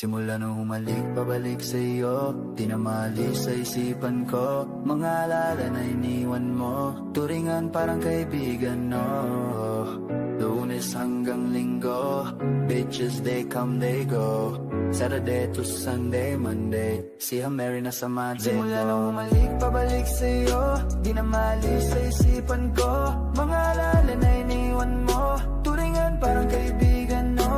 Simula nung humalik pabalik sa'yo, di na maalis sa isipan ko. Mga alala na iniwan mo, turingan parang kaibigan, no. Lunes hanggang Linggo, bitches they come they go. Saturday to Sunday, Monday, si Mary na sa Monday. Simula nung humalik pabalik sa'yo, di na maalis sa isipan ko. Mga alala na iniwan mo, turingan parang kaibigan, no.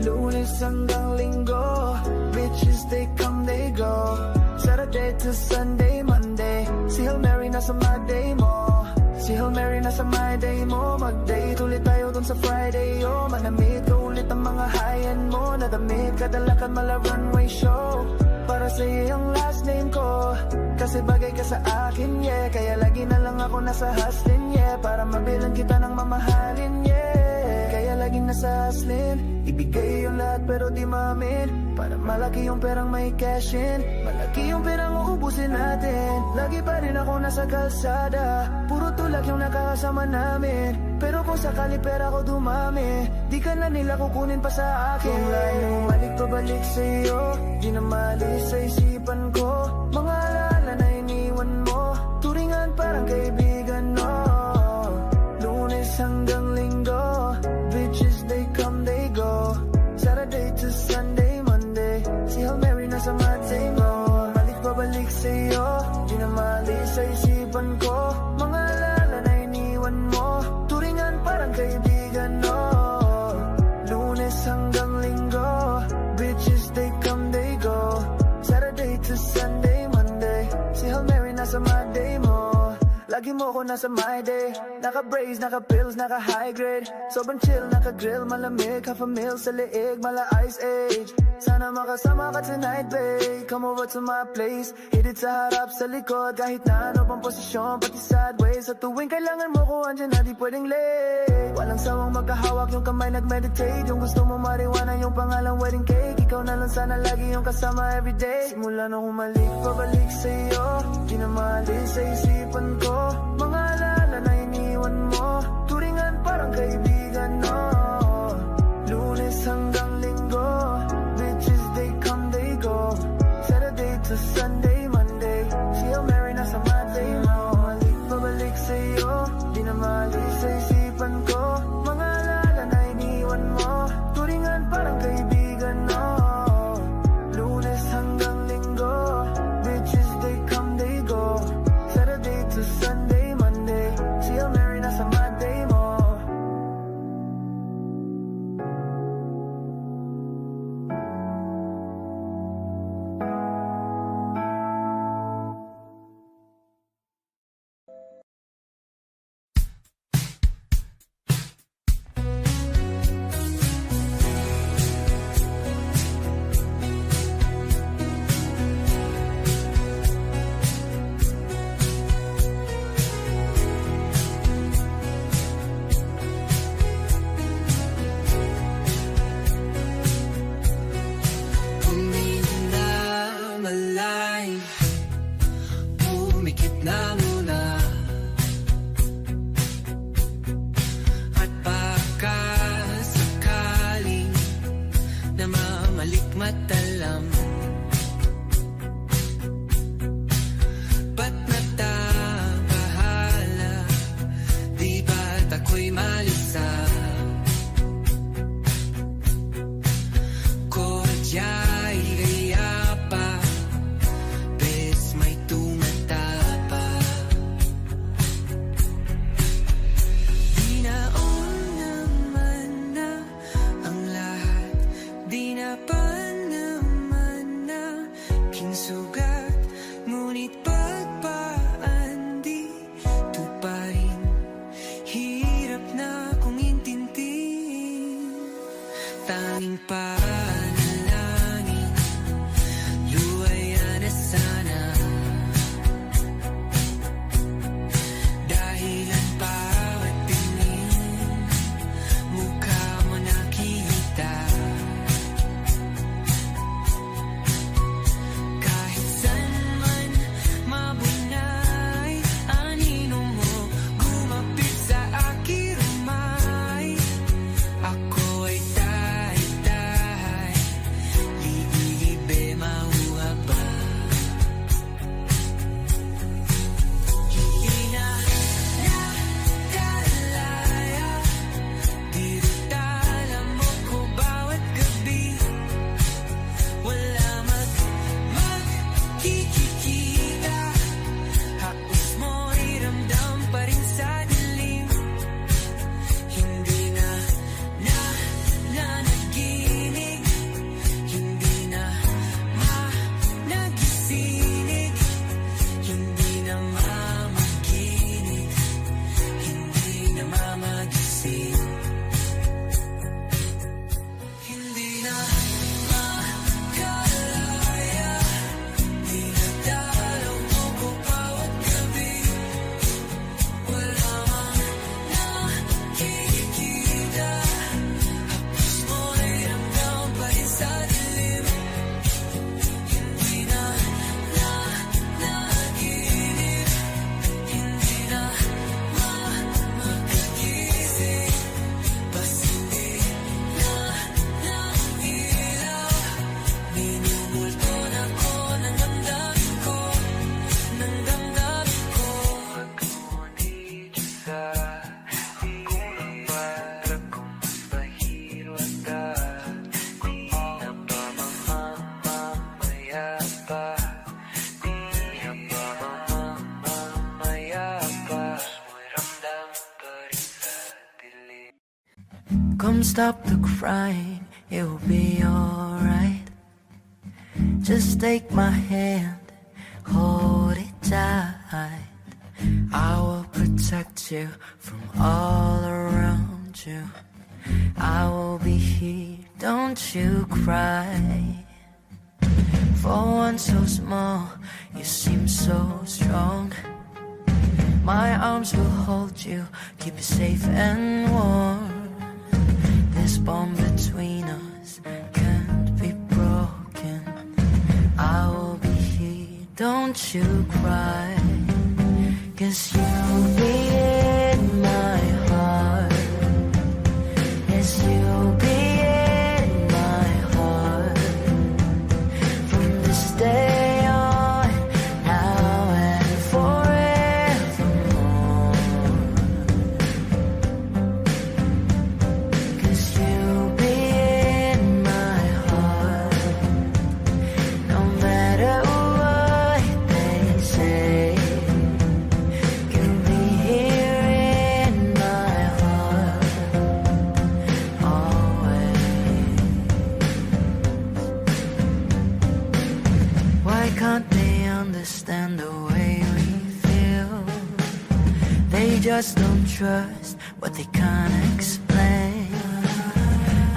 Lunes hanggang Linggo, bitches they come they go. Saturday to Sunday, Monday, si Hail Mary nasa my day mo. Si Hail Mary nasa my day mo. Mag-date ulit tayo dun sa Friday, oh. Manamit ko ulit ang mga high-end mo. Nadamit kadalakan mala runway show. Para sa'yo yung last name ko, kasi bagay ka sa akin, yeah. Kaya lagi na lang ako nasa hustling, yeah. Para mabilang kita ng mamahalin, yeah. Kaya laging nasa hustling, ibigay yung lahat pero di maamin. Para malaki yung perang may cash in, malaki yung perang uubusin natin. Lagi pa rin ako nasa kalsada, puro tulak yung nakakasama namin. Pero kung sakali pera ko dumami, di ka na nila kukunin pa sa akin. Kung lalo balik pabalik sa'yo, di na malis sa isipan ko. Mga alala na iniwan mo, turingan parang kaibigan, no. Lunes hanggang Linggo, bitches they come they go. Saturday to Sunday, Monday, si Hail Mary nasa Monday mo. Balik pabalik sa'yo, di na malis sa isipan ko. Mga alala na iniwan mo, turingan parang kaibigan, no. Lunes hanggang Linggo, bitches they come they go. Saturday to Sunday, Monday, si Hail Mary nasa Monday mo. Lagi mo ko nasa my day, naka-brace, naka-pills, naka-high grade. Sobrang chill, naka-grill, malamig, half a meal sa leeg, mala ice age. Sana makasama ka tonight, babe. Come over to my place, hit it sa harap, sa likod. Kahit na ano pang posisyon, pati sideways. Sa tuwing kailangan mo ko, andyan na di pwedeng late. Walang sawang magkahawak, yung kamay nag-meditate. Yung gusto mo mariwana, yung pangalang wedding cake. Ikaw na lang sana lagi yung kasama everyday. Simula nung humalik, pabalik sa'yo, di na maalis sa isipan ko. Mga alala na iniwan mo, turingan parang kaibigan, no. Lunes hanggang Linggo, bitches they come they go. Saturday to Sunday, Monday, si Hail Mary nasa Monday mo. Balik pabalik sa'yo, di na maalis sa isipan ko. Mga alala na iniwan mo, turingan parang kaibigan, no. Lunes hanggang Linggo, bitches they come they go. Saturday to Sunday, Monday, si Hail Mary nasa Monday mo. Di na pa naman Stop the crying, it will be alright. Just take my hand, hold it tight. I will protect you from all around you. I will be here, don't you cry. For one so small, you seem so strong. My arms will hold you, keep you safe and warm. This bond between us can't be broken. I will be here, don't you cry. 'Cause you'll be in my heart. Yes, you'll be in my heart. From this day on, now and forevermore. 'Cause you'll be in my heart. No matter what they say, you'll be here in my heart always. Why can't they understand the way we feel? They just don't trust what they can't explain.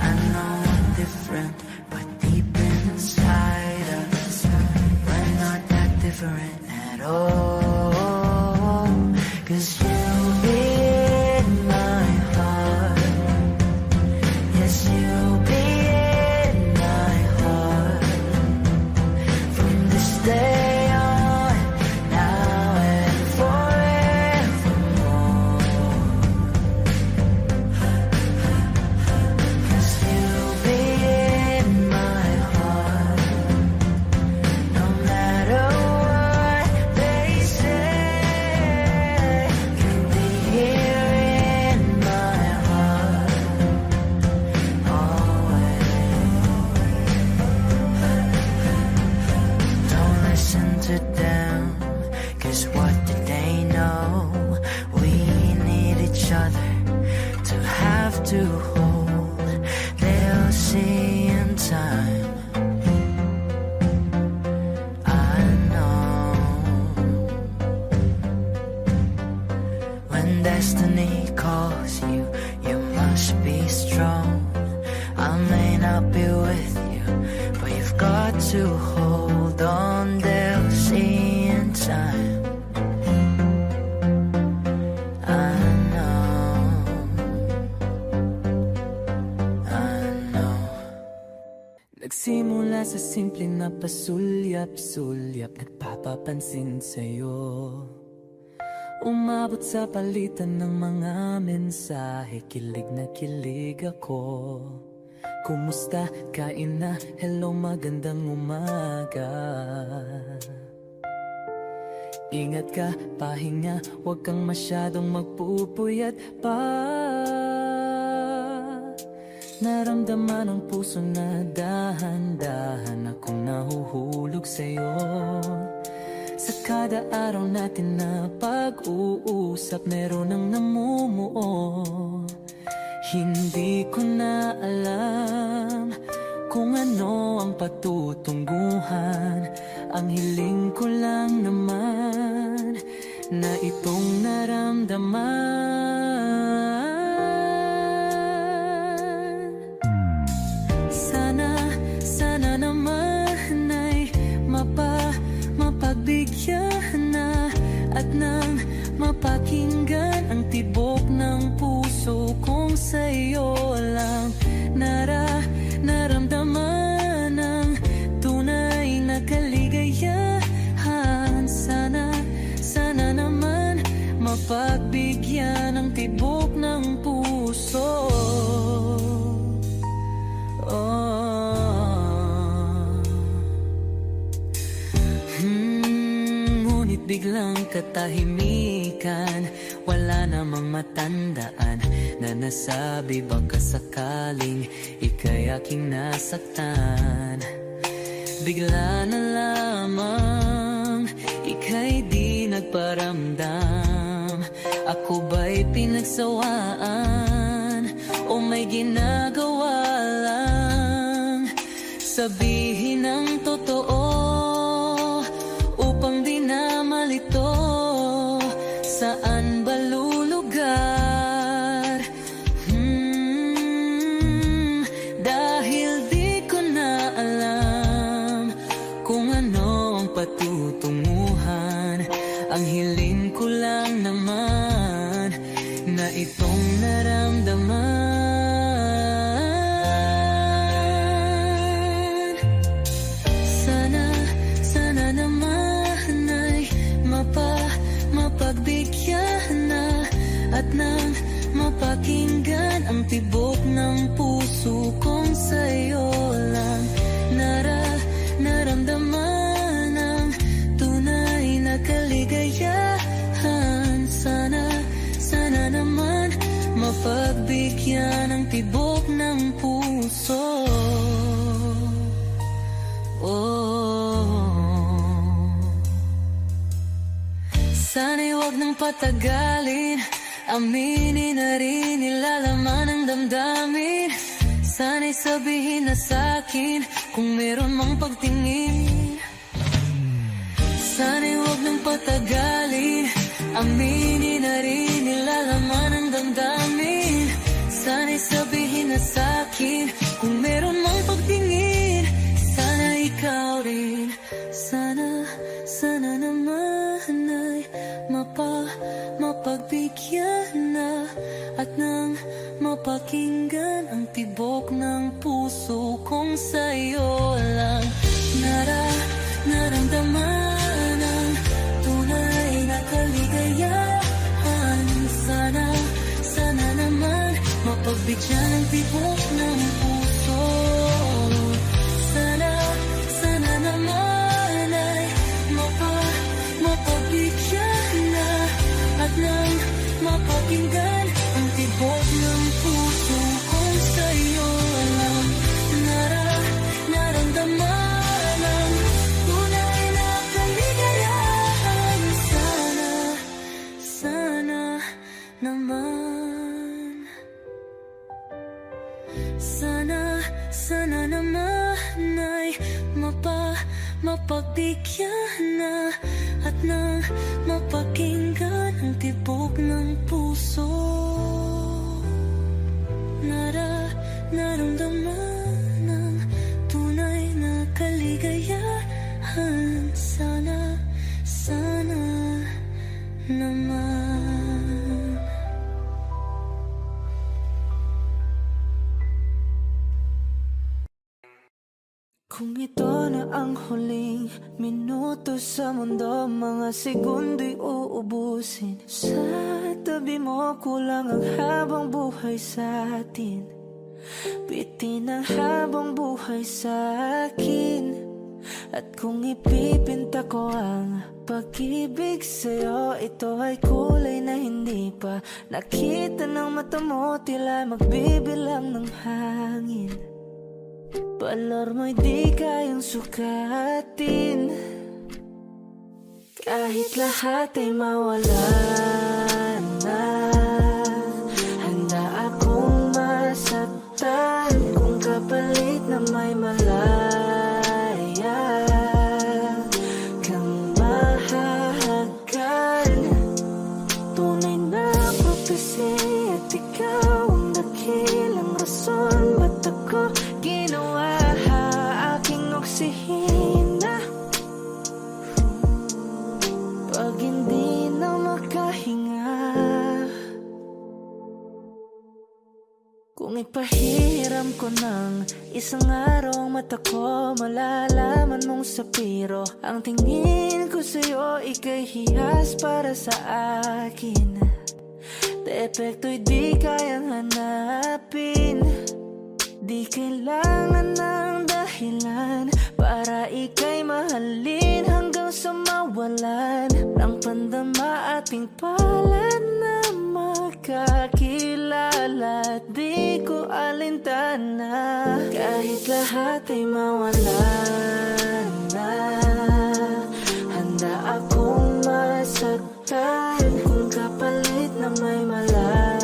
I know we're different, but deep inside us, we're not that different at all. 'Cause you'll be in my heart. Yes, you'll be in my heart. From this day on, now and forevermore. 'Cause you'll be in my heart. No matter what they say, you'll be here in my heart always. Don't listen to them, 'cause what do they know? We need each other to have to hold. They'll see in time, I know. When destiny calls you, you must be strong. I may not be with you, but you've got to hold on. They'll see in time, I know, I know. Nagsimula sa simpleng na pasulyap-sulyap, nagpapapansin sa'yo. Umabot sa palitan ng mga mensahe, kilig na kilig ako. Kumusta? Kain na? Hello, magandang umaga. Ingat ka, pahinga, huwag kang masyadong magpupuyat pa. Naramdaman ang puso na dahan-dahan akong nahuhulog sa'yo. Sa kada araw natin na pag-uusap, meron ang namumuo. Hindi ko na alam kung ano ang patutunguhan. Ang hiling ko lang naman na itong naramdaman. Sana naman ay mapagbigyan na at nang mapakinggan ang tibok ng puso kong sa'yo lang naramdaman ang tunay na kaligayahan. Sana naman mapagbigyan ang tibok ng puso. Ngunit biglang katahimikan, wala namang matandaan na nasabi baka sakaling ika'y aking nasaktan. Bigla na lamang ika'y di nagparamdam. Ako ba'y pinagsawaan o may ginagawa lang. Sabihin ang totoo upang di na malito. Saan ba lulugar? Dahil di ko na alam kung ano ang patutunguhan. Ang hiling ko lang naman na itong naramdaman. Sana naman ay mapagbigyan na at nang mapakinggan ang tibok ng puso kong sa'yo lang naramdaman ang tunay na kaligayahan. Sana naman mapagbigyan ang tibok ng puso. Sana'y wag nang patagalin, aminin na rin nilalaman ng damdamin. Sana'y sabihin na sa'kin kung meron mang pagtingin. Sana'y wag nang patagalin, aminin na rin nilalaman ng damdamin. Sana'y sabihin na sa'kin kung meron mang pagtingin. Sana ikaw rin, sana naman ay mapagbigyan na at nang mapakinggan ang tibok ng puso kong sa'yo lang naramdaman ang tunay na kaligayahan. Sana naman mapagbigyan ang tibok ng puso. Sana naman ay mapagbigyan na at nang mapakinggan ang tibok ng puso kong sa'yo lang naramdaman ang tunay na kaligayahan. Sana naman, sana naman ay mapagbigyan na at nang mapakinggan ang tibok ng puso. Naramdaman ang tunay na kaligayahan. Sana naman. Kung ito na ang huling minuto sa mundo, mga segundo'y uubusin. Sa tabi mo kulang ang habang buhay sa atin. Bitin ang habang buhay sa akin. At kung ipipinta ko ang pag-ibig sa'yo, ito ay kulay na hindi pa nakita ng mata mo, tila magbibilang ng hangin. Balor mo'y di kayang sukatin, kahit lahat ay mawala na. Handa akong masaktan kung kapalit na may malaya kang mahahagan. Tunay na prophecy at ikaw ang dakilang rason ba't ako ginawa aking oksihina. Pag hindi na makahinga, kung ipahiram ko ng isang araw ang mata ko, malalaman mong sapiro ang tingin ko sa'yo, ika'y hiyas para sa akin. Depekto'y di kayang hanapin, di kailangan ng dahilan para ika'y mahalin hanggang sa mawalan ng pandama ating palad na makakilala. Di ko alintana kahit lahat ay mawalan na. Handa akong masaktan kung kapalit na may malaya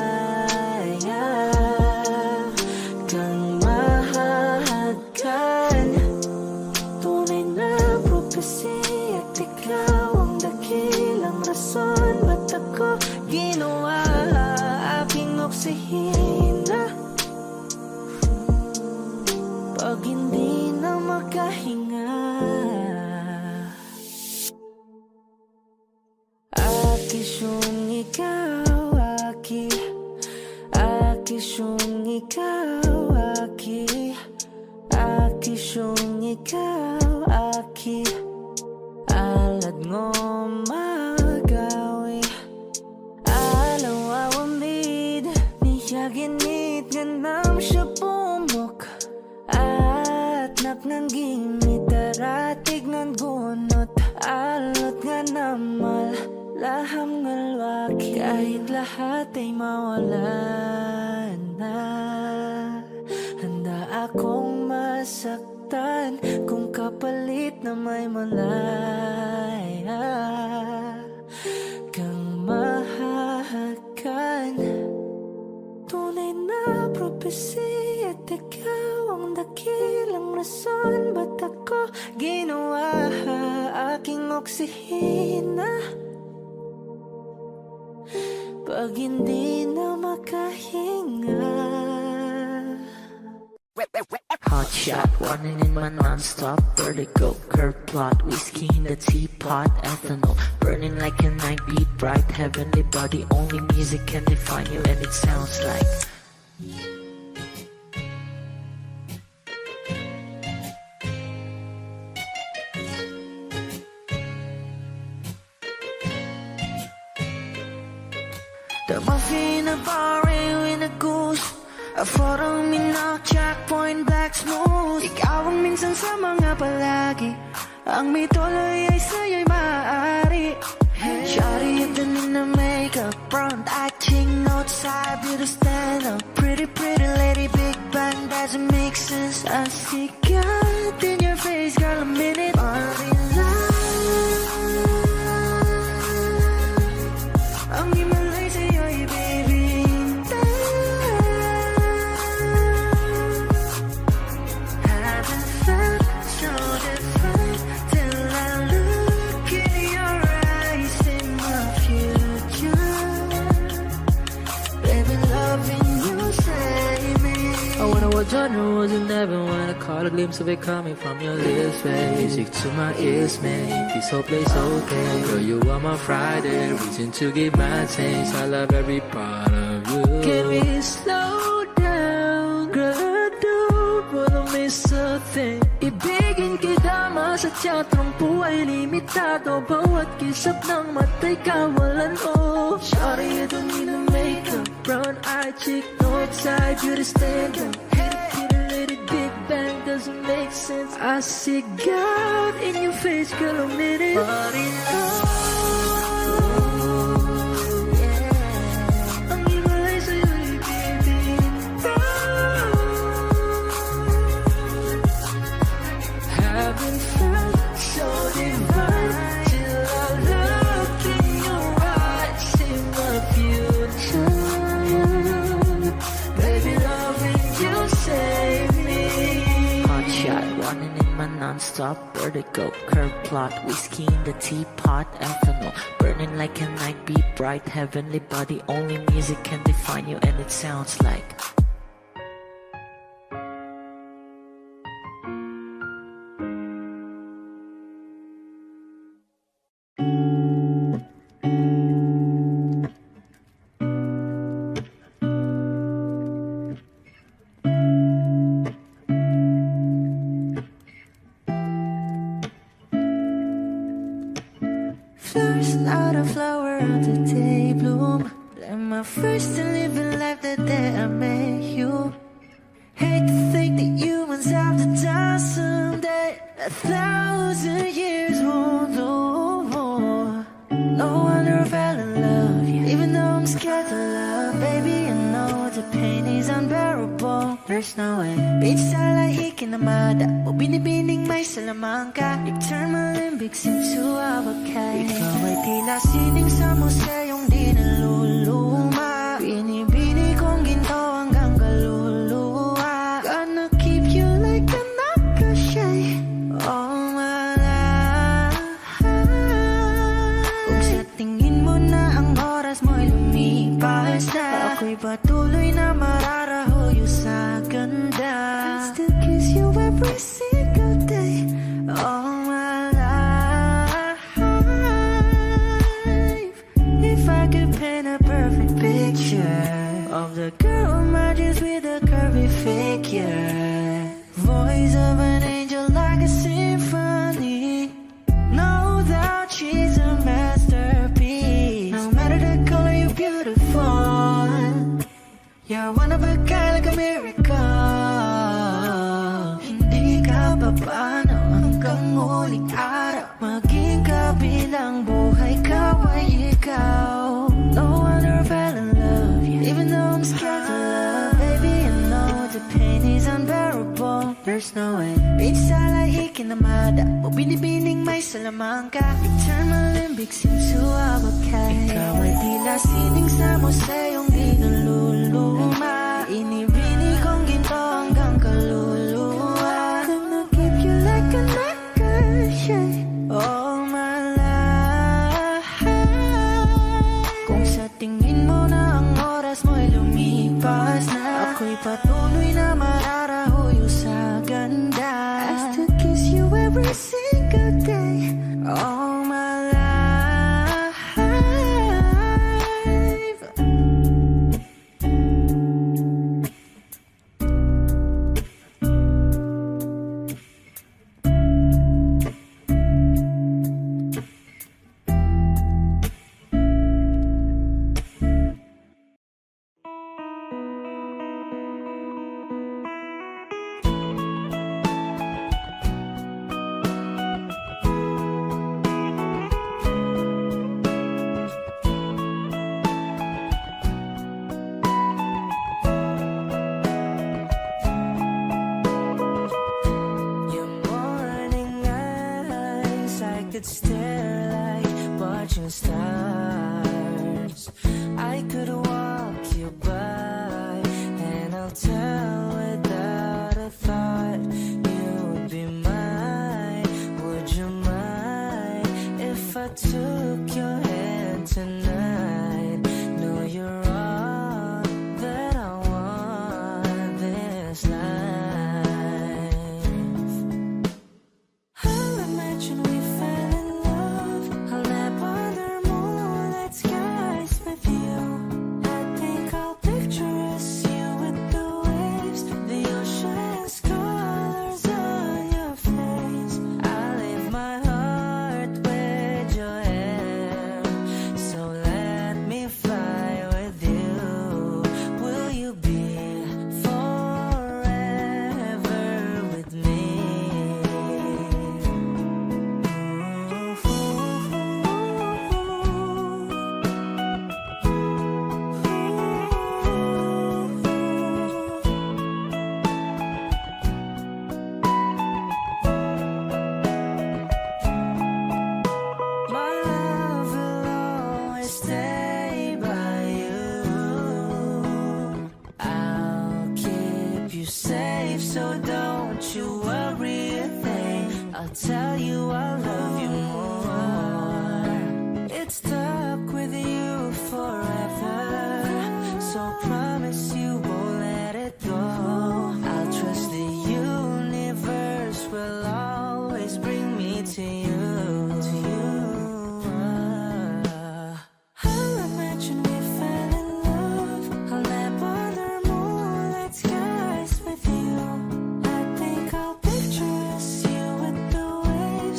oksihina pag hindi na makahinga. Akisyong ikaw, aki. Akisyong ikaw, aki. Akisyong ikaw, aki. Alad ngo magawi. Alaw awamid niya ginit ganam siya pumok. At naknangging mitaratig ng gunot. Alot nga namal laham nga lwaki. Kahit lahat ay mawala na, handa akong masaktan kung kapalit na may malaya kang mahahakan. Tunay na propesya at ikaw ang dakilang rason ba't ako ginawa aking oksihina pag hindi na makahinga. Hot shot, running in my non-stop vertigo. Curve plot, whiskey in the teapot. Ethanol, burning like a night beat. Bright, heavenly body. Only music can define you, and it sounds like the muffin, a bar, in a goose. A photo minok, checkpoint, black smooth. Ikaw ang minsan sa mga palagi. Ang may tuloy ay sa'yo'y maaari. Shawty, ito na makeup, front eye, ching, outside, beauty stand up. Pretty, pretty lady, big bang, doesn't make sense. I see God in your face, girl, a minute. All in love. Ang himalay sa'yo'y baby. Haven't felt so different till I look in your eyes in my future. Baby, loving you save me. I wanna watch on the rules and never wanna caught a glimpse of it coming from your lips, babe. Music to my ears, man. This whole place okay. Girl, you are my Friday, reason to give my taste. I love every part of you. Can we slow down? Girl, I don't wanna miss a thing. Ibigin kita masadya, trangpo ay limitado. Bawat kisap ng mata'y kawalan, oh. Shawty, you don't need no makeup. Brown eye chick, north side, beauty stand up. Hit a little big bang, doesn't make sense. I see God in your face, girl, a minute. But in ang hiwalay sa'yo'y baby. Haven't felt so divine till I look in your eyes in my future. Baby, loving you save me. Hot shot, running in my non-stop vertigo. Curve plot, whiskey in the teapot. Ethanol, burning like a night beat. Bright, heavenly body. Only music can define you, and it sounds like Flowers, not a flower on the day bloom. Like my first to live in life the day I met you. Hate to think that humans have to die someday. 1,000 years won't do more. No wonder I fell in love, yeah. Even though I'm scared to love, baby, I know the pain is unbearable. There's no way. Pinsa lahi kinamada, o binibining may salamang ka. You turn my limbics into abakay. Ikaw ay tila sining sa museyong di naluluma. Binibini kong ginto hanggang kaluluwa. Gonna keep you like a nakashay all my life. Kung sa tingin mo na ang oras mo'y lumipas na, ako'y patuloy na mararahoyo sa ganda. I still kiss you every single day all my life. If I could paint a perfect picture of the girl on my dreams with a curvy figure, voice of an angel like a symphony, no doubt she's a masterpiece. No matter the color, you're beautiful. You're one of a kind, like a miracle. Hindi ka papaano hanggang huling araw, maging kabilang buhay ka ay ikaw. No wonder I fell in love, even though I'm scared to love. Baby, I know the pain is unbearable. There's no way. Minsan ay ikinamada o binibining may salamangka. Eternal limbic seems to abakay. Ikaw ay tila sining sa museyong di naluluma. Inibini kong ginto hanggang kaluluwa. Gonna keep you like a necklace, yeah, all my life. Kung sa tingin mo na ang oras mo'y lumipas na, ako'y patuloy na mararahoyo sa ganda. I still kiss you every single day all my life. Could stare like watching stars. I could walk you by, and I'll tell without a thought you would be mine. Would you mind if I took your hand tonight? No, you're all that I want this life. I'll imagine we fell in love. I'll nap under moonlit skies with you. I think I'll picture us, you with the waves, the ocean's colors on your face. I'll leave my heart with your hair, so let me fly with you. Will you be forever with me? My love will always stay by you. I'll keep you safe, so don't you worry a thing. I'll tell you I love you more. It's stuck with you forever, so promise you won't let it go. I'll trust the universe will always bring me to you. I'll imagine we fell in love. I'll nap under moonlit skies with you. I think I'll picture us, you with the waves,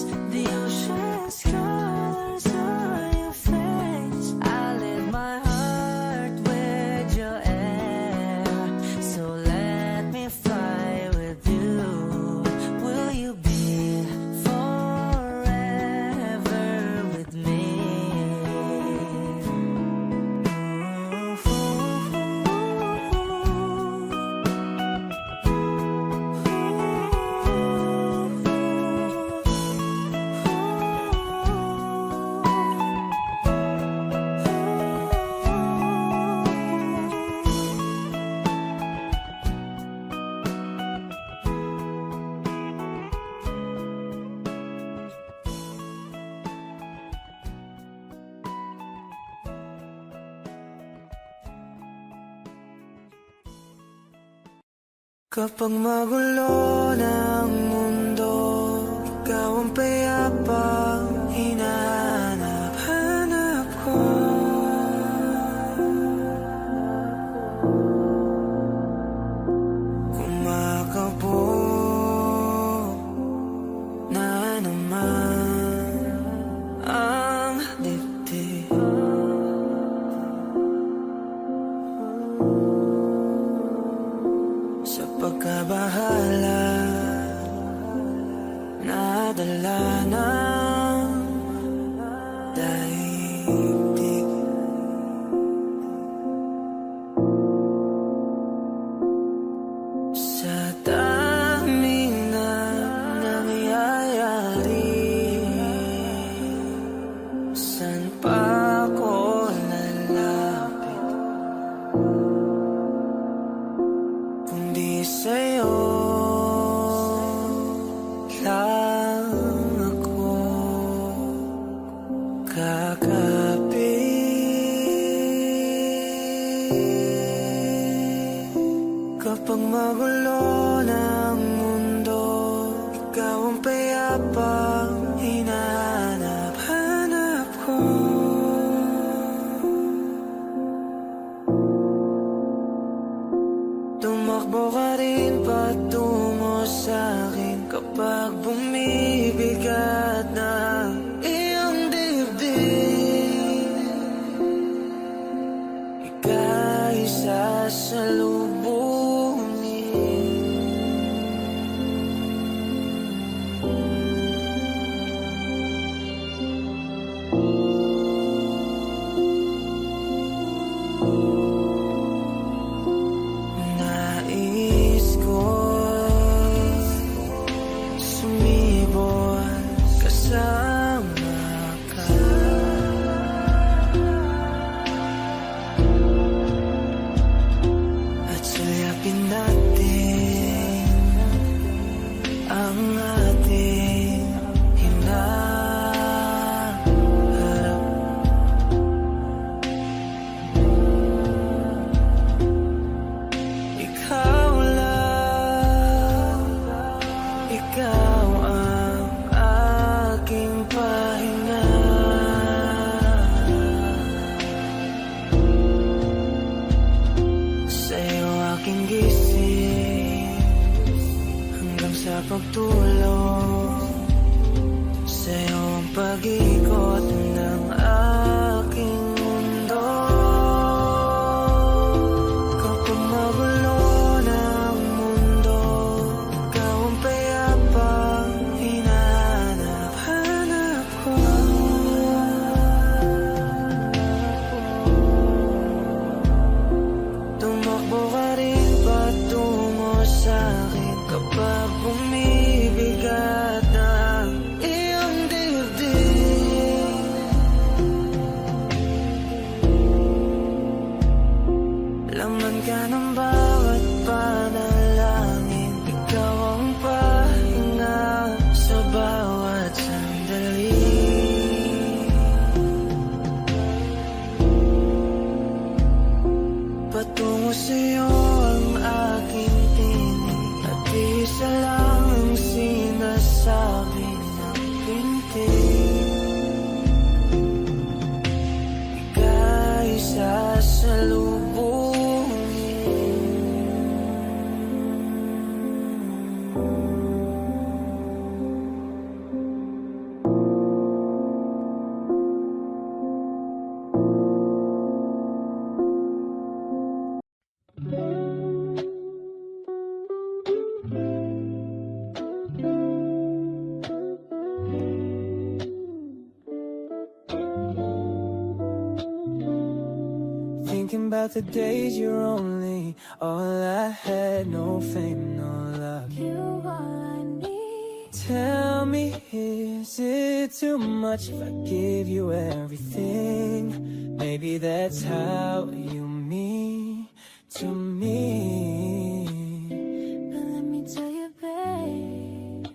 Kapag magulo ng mundo, ikaw ang payapang hinahanap-hanap ko. Kumakabog na naman ang dibdib. Sa pagkabahala, nadala ng daigdig. Sa dami na nangyayari, saan pa ako lalapit kundi sa'yo lang ako kakapit. Kapag magulo ng mundo, ikaw ang payapang hinahanap-hanap ko. Tumakbo ka rin patungo sa'kin kapag bumibigat ng iyong dibdib. Ika'y sasalubungin. Nais ko'y sumibol kasama ka. At suyapin natin ang ating hinaharap. Ikaw lang, ikaw ang aking pahinga. Sa'yo aking gising hanggang sa pagtulog. Sa'yo ang pag-ikot ng aking mundo. Kapag magulo ng mundo, ikaw ang payapang hinahanap-hanap ko. Tumakbo ka rin patungo sa'kin kapag bumibigat ng iyong dibdib. Laman ka ng bawat panalangin, ikaw ang pahinga sa bawat sandali. Patungo sa'yo ang aking tinig, at isa lang ang sinasabi ng pintig. Ika'y Thinking about the days you're only all I had, no fame, no love. You all I need. Tell me, is it too much if I give you everything? Maybe that's how you mean to me. But let me tell you, babe,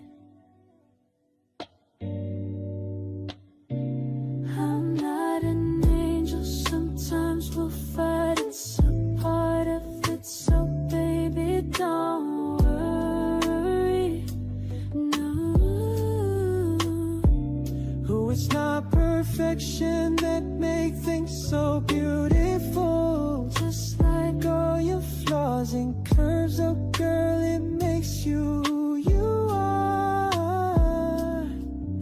I'm not an angel. Sometimes we'll fight, it's a part of it. So baby, don't it's not perfection that make things so beautiful. Just like all your flaws and curves, oh girl, it makes you who you are.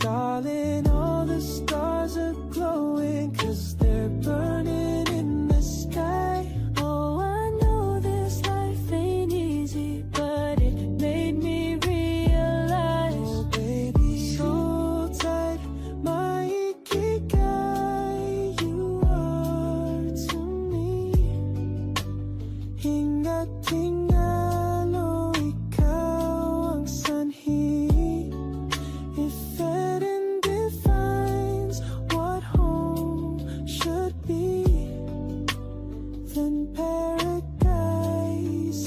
Darling, all the stars are glowing 'cause they're burning in the sky. Oh, I know this life ain't easy, but it made me realize. Oh baby, so tight, my ikigai, you are to me. Hingat tingalo, ikaw ang sanhi. If heaven defines what home should be, then paradise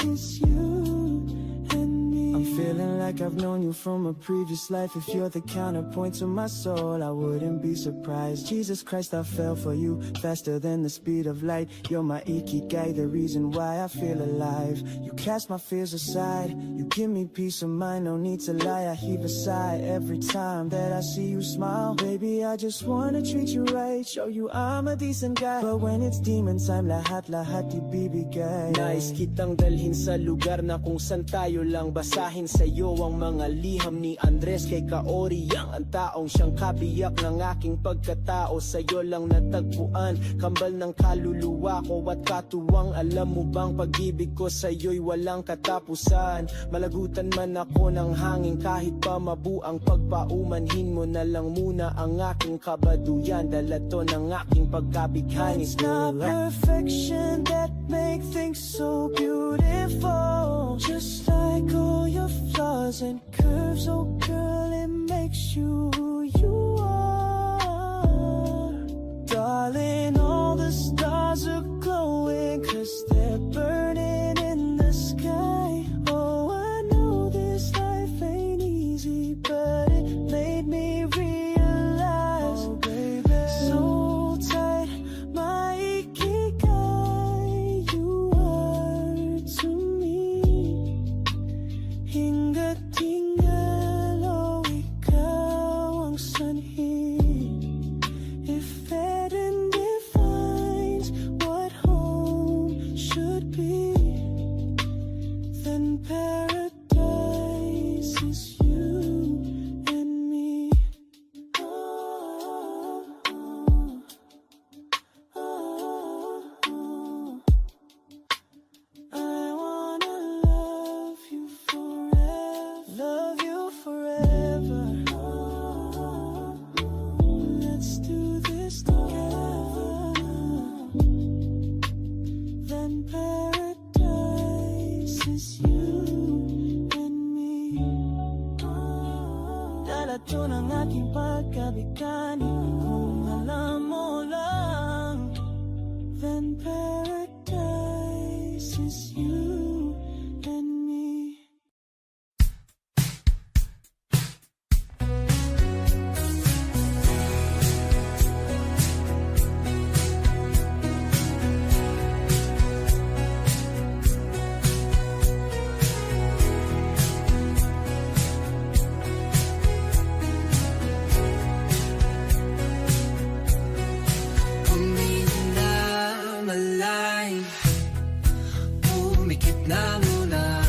is you and me. I'm feeling like I've known you from a previous life. If you're the counterpoint to my soul, I wouldn't be surprised. Jesus Christ, I fell for you faster than the speed of light. You're my ikigai, the reason why I feel alive. You cast my fears aside, you give me peace of mind. No need to lie, I heave a sigh every time that I see you smile. Baby, I just wanna treat you right, show you I'm a decent guy. But when it's demon time, lahat ibibigay. Nais kitang dalhin sa lugar na kung saan tayo lang. Basahin sa'yo ang mga liham ni Andres kay Kaori, ang taong siyang kabiyak ng aking pagkatao. Sa'yo lang natagpuan, kambal ng kaluluwa ko at katuwang. Alam mo bang pag-ibig ko sa'yo'y walang katapusan. Malagutan man ako ng hangin kahit pa mabuang pagpaumanhin mo na lang muna ang aking kabaduyan. Dala to ng aking pagkabighani. It's not perfection that make things so beautiful. Just like all your flaws and curves, oh girl, it makes you who you are. Darling, all the stars are glowing 'cause they're burning in the sky. Oh, I know this life ain't easy, but it made me realize. Oh baby, so tight, my ikigai, you are to me. Hingat tingalo, ikaw ang sanhi. If heaven defines what home should be, then paradise is you and me. Oh, oh, oh. I wanna love you forever, love you forever. Let's do this together. Then paradise is you and me. Dala to ng aking pagkabigani, kung alam mo lang. Then paradise is you and me. Malay, umikit na muna.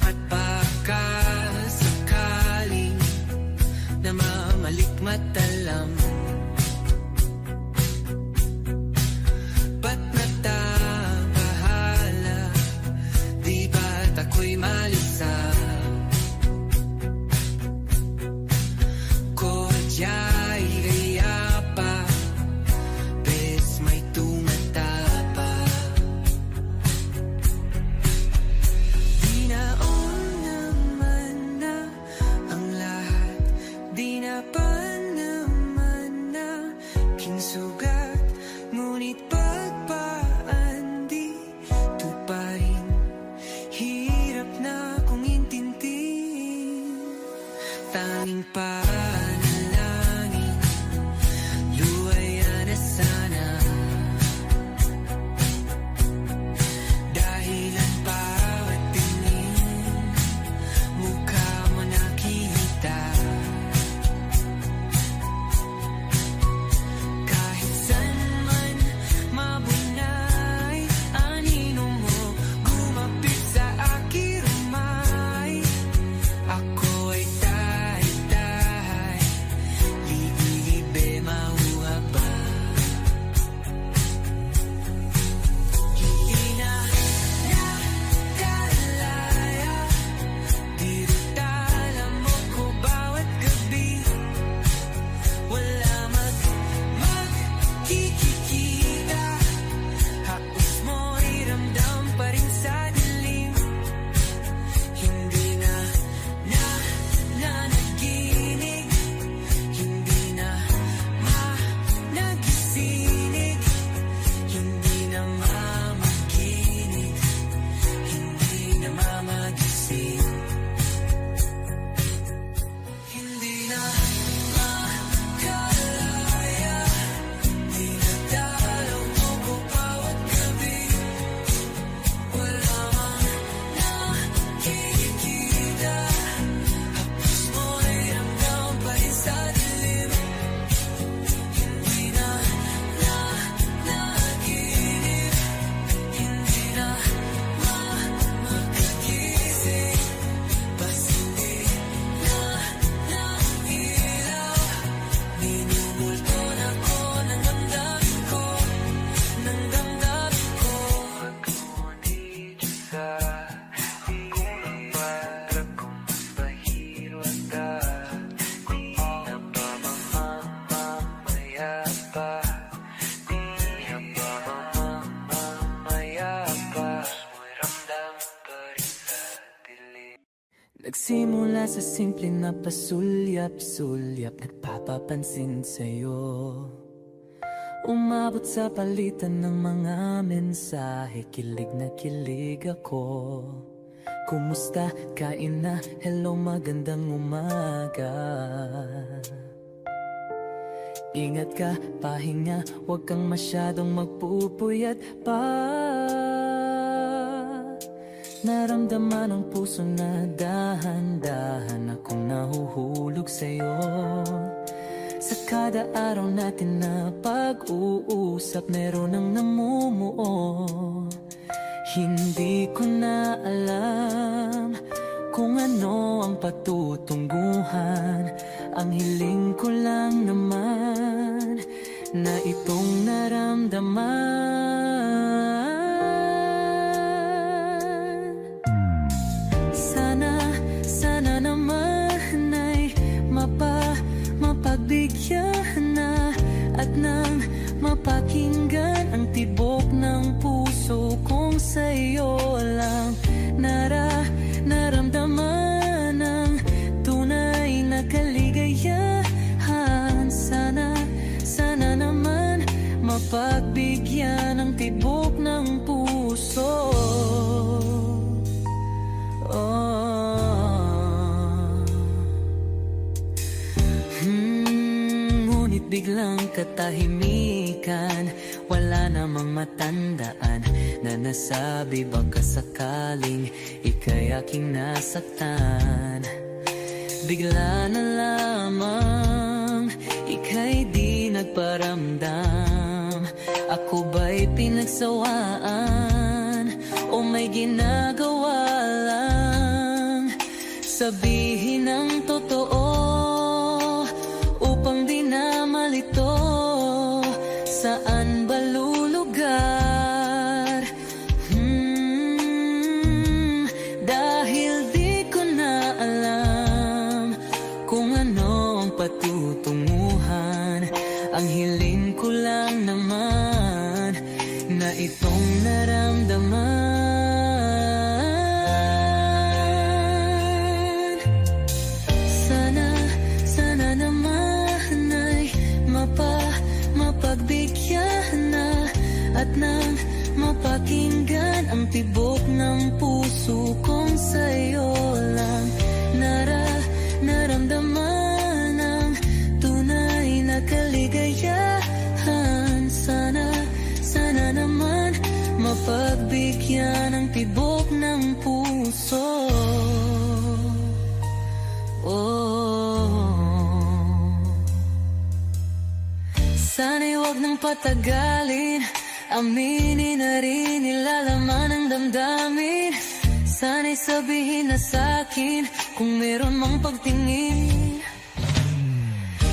At baka sakaling namamalikmatalam. Ba't natabahala? Di ba't ako'y malisa? Kodya'y gaya pa, bes may tumatapa. Di naon naman na ang lahat, di na pa naman na kinsugat. Ngunit pagpaan di tuparin, hirap na kong intindihin. Tanging panalangin, luwaya na sana. Dahil ang bawat tingin, mukha mo nakita. Nagsimula sa simple na pasulyap-sulyap, nagpapapansin sa'yo. Umabot sa palitan ng mga mensahe, kilig na kilig ako. Kumusta, kain na, hello, magandang umaga. Ingat ka, pahinga, huwag kang masyadong magpupuyat pa. Naramdaman ng puso na dahan-dahan akong nahuhulog sa'yo. Sa kada araw natin na pag-uusap, meron ang namumuo. Hindi ko na alam kung ano ang patutunguhan. Ang hiling ko lang naman na itong naramdaman. Sana naman ay mapagbigyan na at nang mapakinggan ang tibok ng puso kong sa'yo lang naramdaman ang tunay na kaligayahan. Sana naman mapagbigyan ang tibok ng puso. Ngunit biglang katahimikan, wala namang matandaan na nasabi baka sakaling ika'y aking nasaktan. Bigla na lamang ika'y di nagparamdam. Ako ba'y pinagsawaan o may ginagawa lang? Sabihin ang totoo upang di na malito. Saan ba lulugar? Dahil di ko na alam kung ano ang patutunguhan. Ang hiling ko lang naman na itong naramdaman. Sana naman ay mapagbigyan na at nang mapakinggan ang tibok ng puso kong sa'yo lang naramdaman ang tunay na kaligayahan. Sana naman mapagbigyan ang tibok ng puso. Sana'y huwag nang patagalin, aminin na rin nilalaman ng damdamin. Sana'y sabihin na sa'kin kung meron mang pagtingin.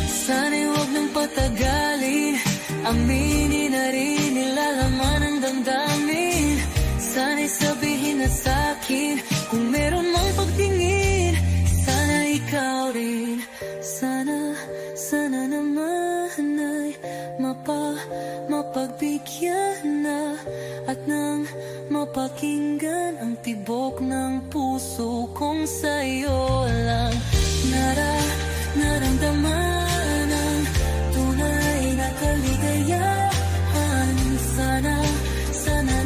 Sana'y huwag nang patagalin, aminin na rin nilalaman ng damdamin. Sana'y sabihin na sa'kin kung meron mang pagtingin. Sana ikaw rin, sana naman ay mapagbigyan na at nang mapakinggan ang tibok ng puso kong sa'yo lang naramdaman ang tunay na kaligayahan. Sana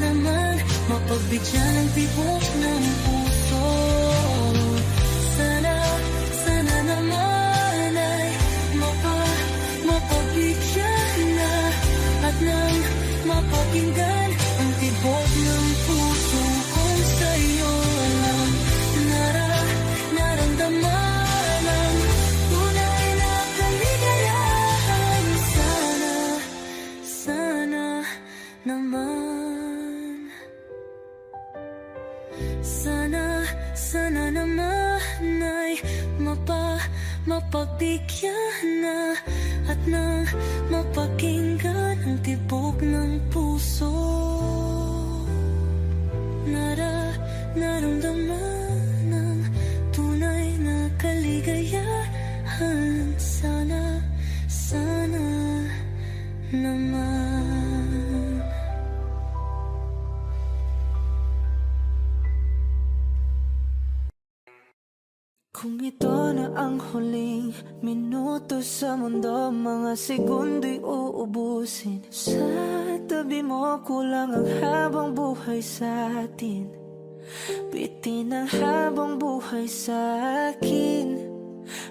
naman mapagbigyan ang tibok ng puso. Sana naman ay mapagbigyan na at nang mapakinggan ang tibok ng puso kong sa'yo lang naramdaman ang tunay na kaligayahan. Sana naman, sana naman ay mapagbigyan na at nang mapakinggan ang tibok ng puso. Naramdaman ang tunay na kaligayahan. Sana naman. Kung ito na ang huling minuto sa mundo, mga segundo'y uubusin. Sa tabi mo kulang ang habang buhay sa atin. Bitin ang habang buhay sa akin.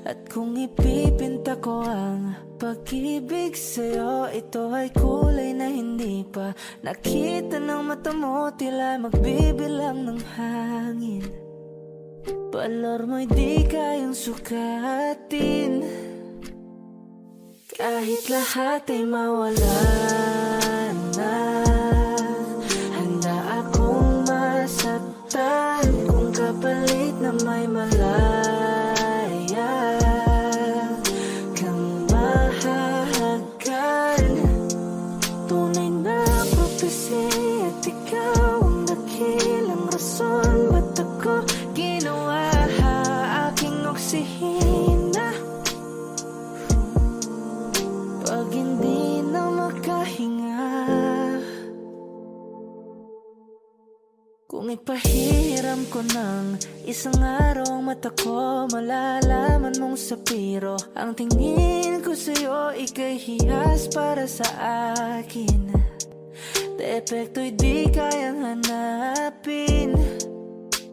At kung ipipinta ko ang pag-ibig sa'yo, ito ay kulay na hindi pa nakita ng mata mo, tila magbibilang ng hangin. Palor mo'y di kayang sukatin, kahit lahat ay mawala na. Handa akong masaktan kung kapalit na may malaya kang mahahagan. Tunay na prophecy at ikaw ang dakilang rason ba't ako ginawa aking oksihina. Pag hindi na makahinga, kung ipahiram ko ng isang araw ang mata ko, malalaman mong sapiro ang tingin ko sa'yo, ika'y hiyas para sa akin. Depekto'y di kayang hanapin,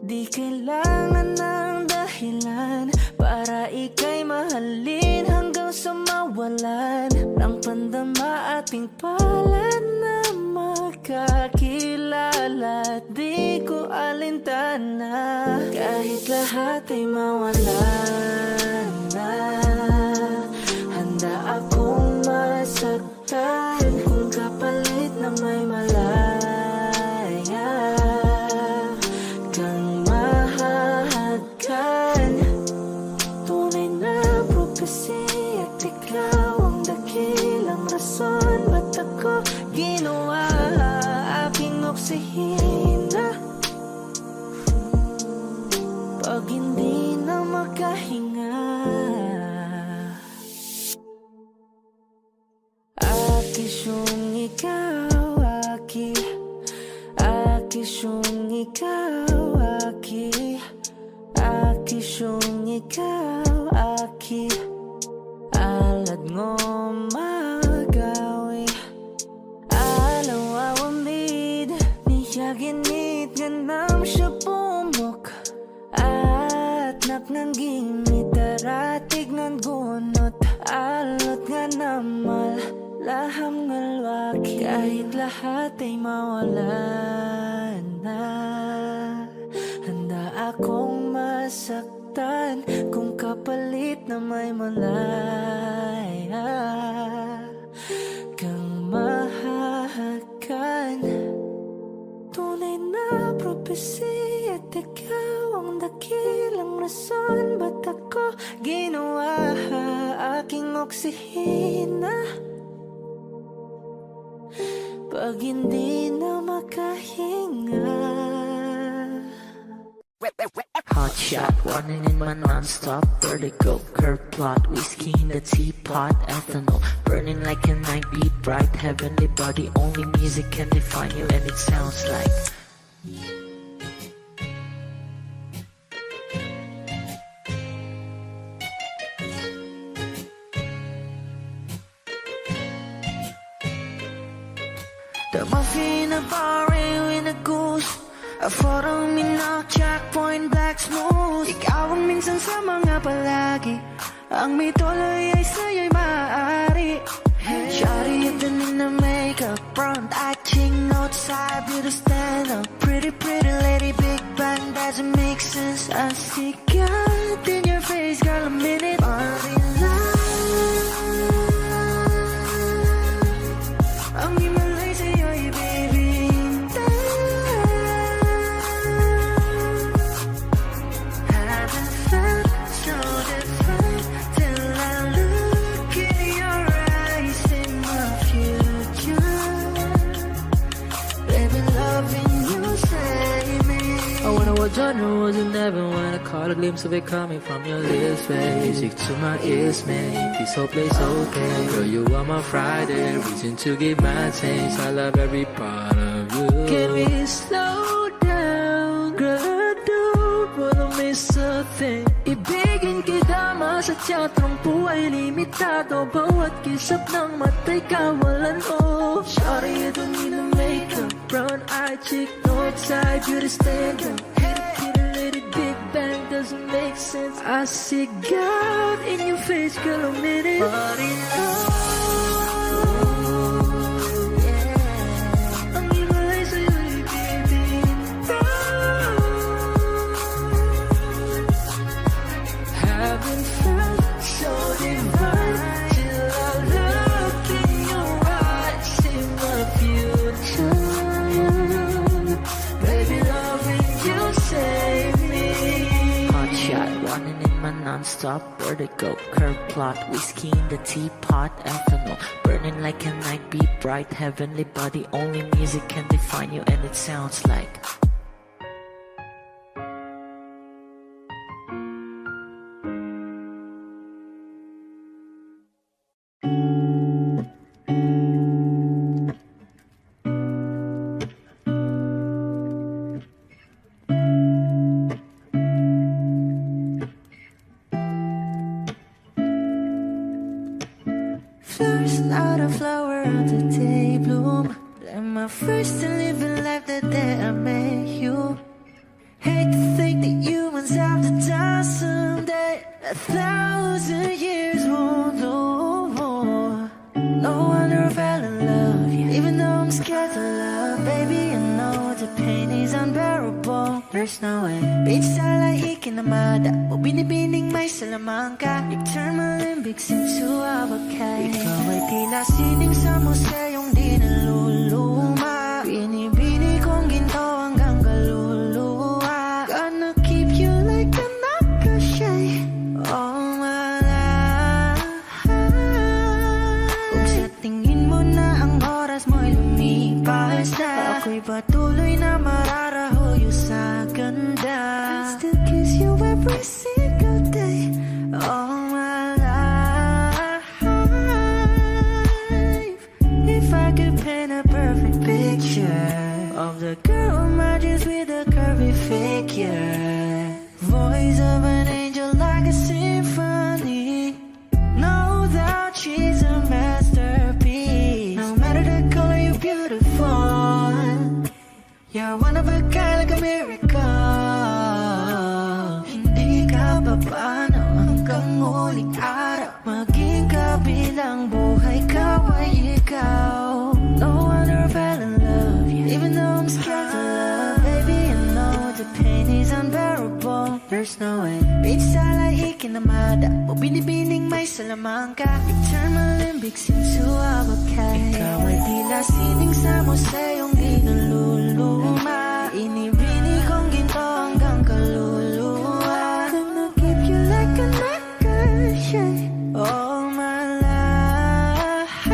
di kailangan ng dahilan para ika'y mahalin hanggang sa mawalan ng pandama ating palad na makakilala. Di ko alintana kahit lahat ay mawalan na. Handa akong masaktan kung kapalit na may malaya kang mahahagan. Tunay na prophecy at ikaw ang dakilang rason ba't ako ginawa aking oksihina. Pag hindi na makahinga, akisyong ikaw, akisyong ikaw, akisyong ikaw, alad ngo magawi, alaw awamid, niyaginit ganam siya pumok, at naknangging mitaratig ng gunot, alot nga namal, laham ngalwaki, kahit lahat ay mawalan na. Handa akong masaktan kung kapalit na may malaya kang mahahagan. Tunay na prophecy at ikaw ang dakilang rason ba't ako ginawa aking oksihina. Pag hindi na makahinga. Hot shot, running in my non-stop vertigo. Curve plot, whiskey in the teapot, ethanol burning like a night beat bright. Heavenly body, only music can define you, and it sounds like the muffin, a bar, in a goose, a photo, minok, checkpoint, black smooth. Ikaw ang minsan sa mga palagi, ang may tuloy ay sa'yo'y maaari. Shawty, you've been in the makeup, front acting, outside, beauty stand up. Pretty, pretty lady, big bang, doesn't make sense. I see God in your face, girl, a minute, ang himalay sa'yo'y baby. Haven't felt so different till I look in your eyes in my future. Baby, loving you save me. I wanna watch on the roads in heaven when I caught a glimpse of it coming from your lips, babe. Music to my ears, make this whole place okay. Girl, you are my Friday, reason to give my taste. I love every part of you. Can we slow down, girl? I don't wanna miss a thing. It be Ibigin kita sa teatrong buhay limitado. Bawat kisap ng mata'y kawalan mo. Shawty, you don't need no makeup. Brown eye chick, no side, beauty stand up. Hit it, let it big bang, doesn't make sense. I see God in your face, girl, a minute. But in love, ang ibalay sa'yo'y bibitaw. Haven't felt so divine till I look in your eyes, see my future. Baby, loving you save me. Hot shot, running in my non-stop vertigo. Curve plot, whiskey in the teapot, ethanol. Burning like a night, be bright, heavenly body. Only music can define you, and it sounds like First, not a flower on the day bloom. I'm my first to live a life the day I met you. Hate to think that humans have to die someday. 1,000 years won't know more. No wonder I fell in love, yeah. Even though I'm scared to love, baby, I know the pain is unbearable. There's no way. Beach sala ikinamada, o binibining may salamangka. You turn my limbics into avocado. Ikaw ay tila sining sa museyong di naluluma. Binibini kong ginto hanggang kaluluwa. Gonna keep you like a nakashay all my life. Kung sa tingin mo na ang oras mo'y lumipas na, ako'y patuloy na mararahuyo sa ganda. I still kiss you every single day all my life. If I could paint a perfect picture of the girl in my dreams with a curvy figure, voice of an angel like a symphony. No doubt she's a masterpiece. No matter the color, you're beautiful. You're one of a kind, like a miracle. Hindi ka pa paano hanggang huling araw. Maging kabilang buhay ka ay ikaw. No wonder I fell in love, yeah. Even though I'm scared to love, baby, I know the pain is unbearable. There's no way. Beach sala ikinamada, o binibining may salamangka. You turn my limbics into avocado. Ikaw ay tila sining sa museyong di naluluma. Inibini kong ginto hanggang kaluluwa. Gonna keep you like a nakashay all my life.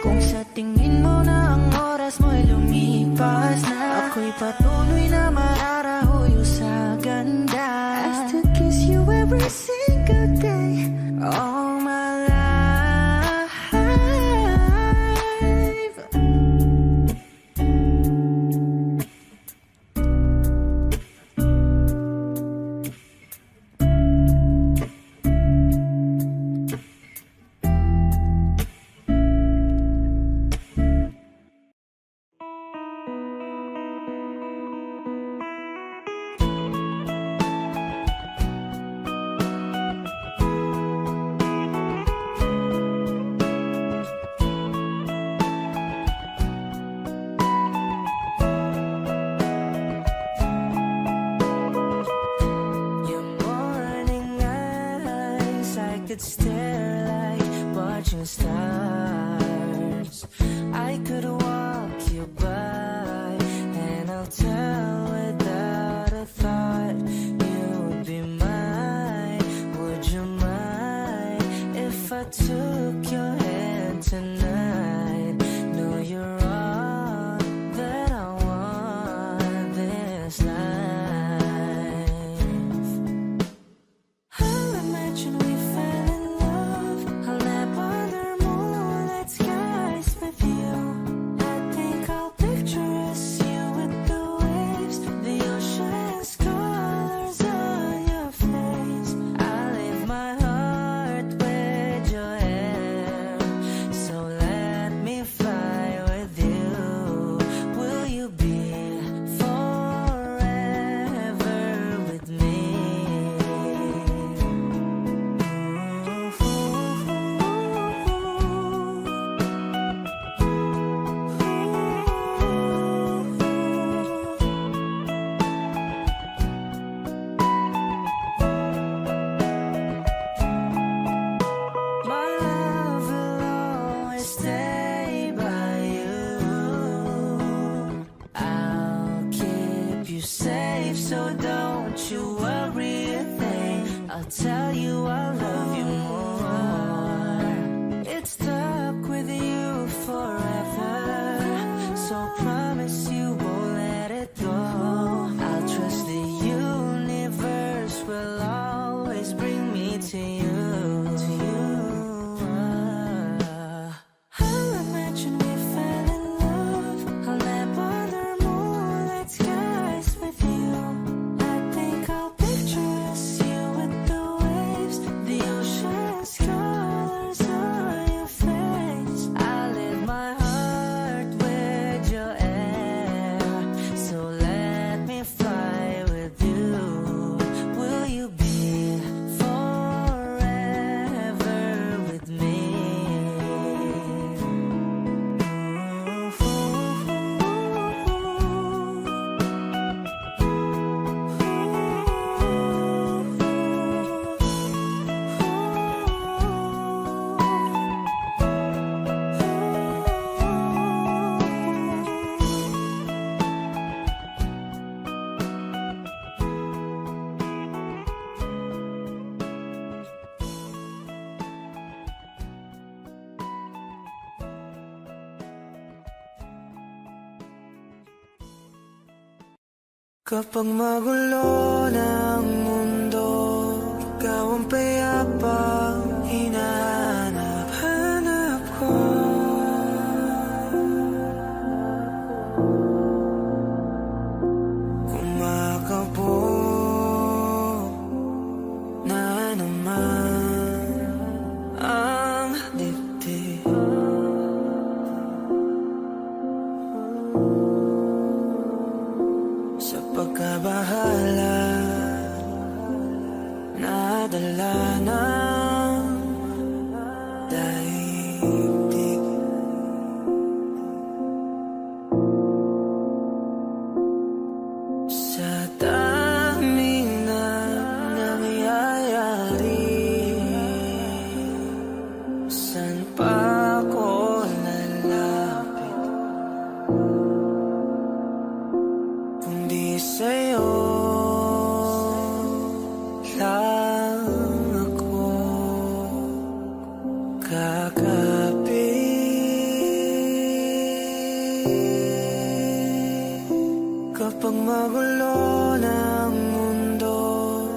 Kung sa tingin mo na ang oras mo'y lumipas na, ako'y patuloy na mararahuyo sa ganda. I still kiss you every single day all my life. Your morning eyes, I could stare like watching stars. I could walk you by, and I'll tell without a thought you would be mine. Would you mind if I took your hand tonight? No, you're all that I want this life. I'll imagine we fell in love. I'll nap under moonlit skies with you. I think I'll picture us, you with the waves, the ocean's colors on your face. tell you I love you more. It's stuck with you forever, so promise you won't let it go. I'll trust the universe will always bring me to you. I'll imagine we fell in love. I'll never the moonlight skies with you. I think I'll picture us, you with the waves, the ocean's colors on your face. I live my heart with your air, so let me fly with you. Will you be forever with me? Kapag magulo ng mundo, ikaw ang payapang hinahanap-hanap ko. Kumakabog na naman ang dibdib. Sa pagkabahala, nadala ng daigdig. Sa daming na nangyayari, saan pa ako lalapit kundi sa'yo lang ako kakapit. Kapag magulo ng mundo,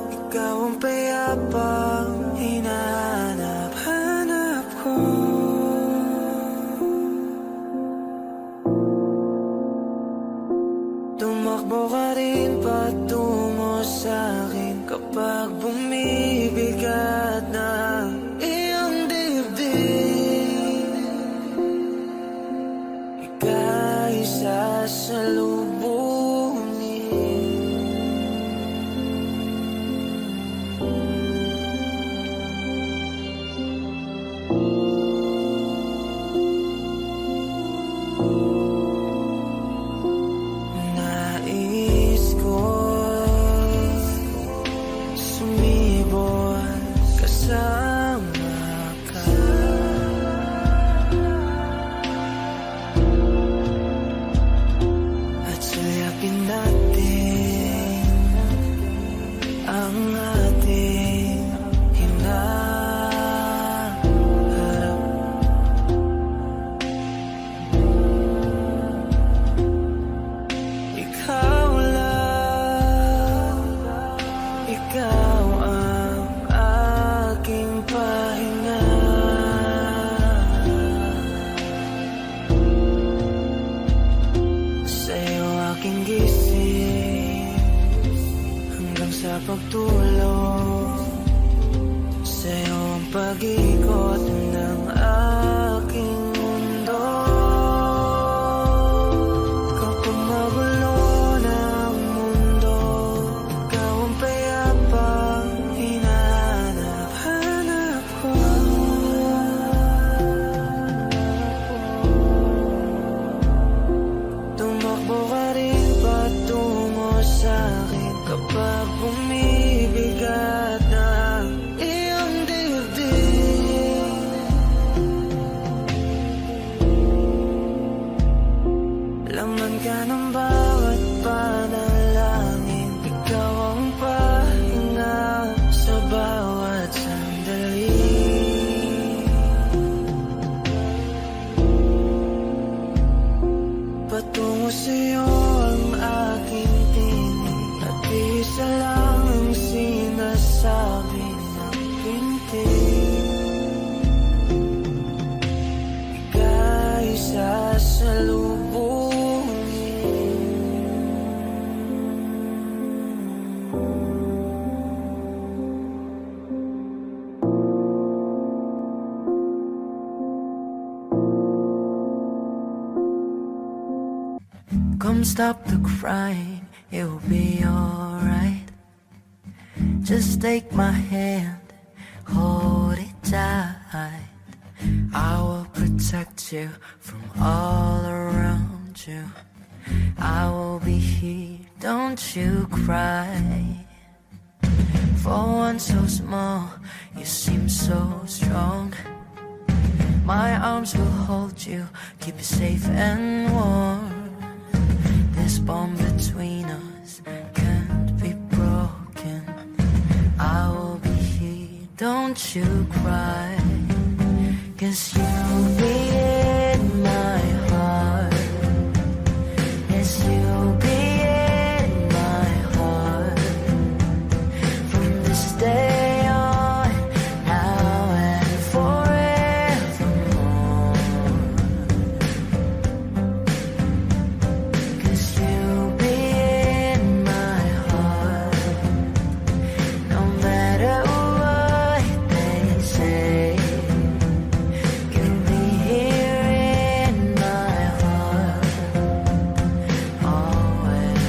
ikaw ang payapang hinahanap-hanap ko. Tumakbo ka rin patungo sa'kin kapag bumibigat na iyong dibdib. Ika'y sasalubungin. Nais ko sumibol kasama ka. At suyapin natin ang ating hinaharap. Ikaw lang, ikaw ang aking pahinga. Sa'yo aking gising hanggang sa pagtulog. Sa'yo ang pag-ikot ng aking mundo. Kapag magulo ng mundo, ikaw ang payapang hinahanap-hanap ko. Tumakbo ka rin patungo sa'kin kapag bumibigat stop the crying, it will be alright. Just take my hand, hold it tight. I will protect you from all around you. I will be here, don't you cry. For one so small, you seem so strong. My arms will hold you, keep you safe and warm. This bond between us can't be broken. I will be here, don't you cry. 'Cause you'll be in my heart. Yes, you'll be in my heart. From this day on, now and forevermore. 'Cause you'll be in my heart. No matter what they say, you'll be here in my heart always.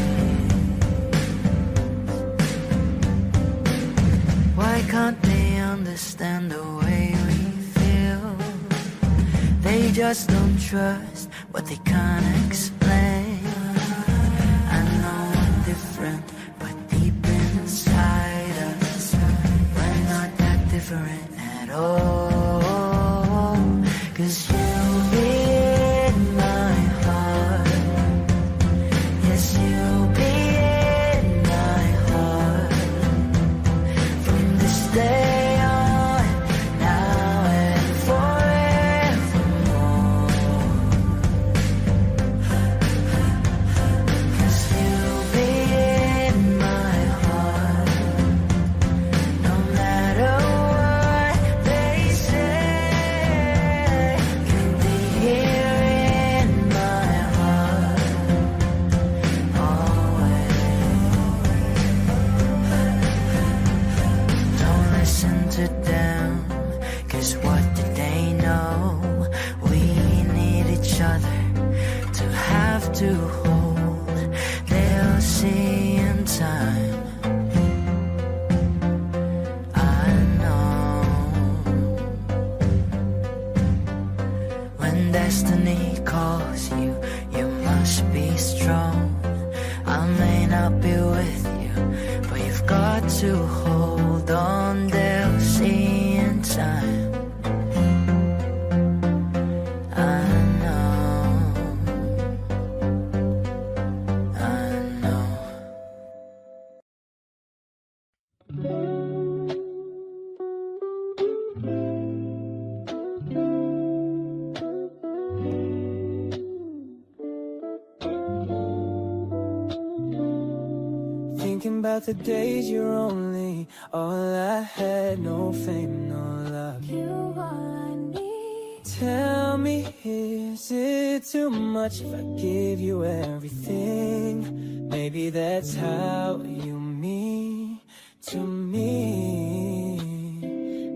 Why can't they understand the way we feel? They just don't trust what they can't explain. I know we're different, but deep inside us, we're not that different at all. 'Cause you'll be in my heart. Yes, you'll be in my heart. From this day on, now and forevermore. 'Cause you'll be in my heart. No matter what they say, you'll be here in my heart always. Don't listen to them, 'cause what do they know? We need each other to have to hold. They'll see in time, I know. When destiny calls you, you must be strong. I may not be with you, but you've got to hold on. They'll see in time, I know. I know. Thinking about the days you're only all I had, no fame, no love. You all I need. Tell me, is it too much if I give you everything? Maybe that's how you mean to me.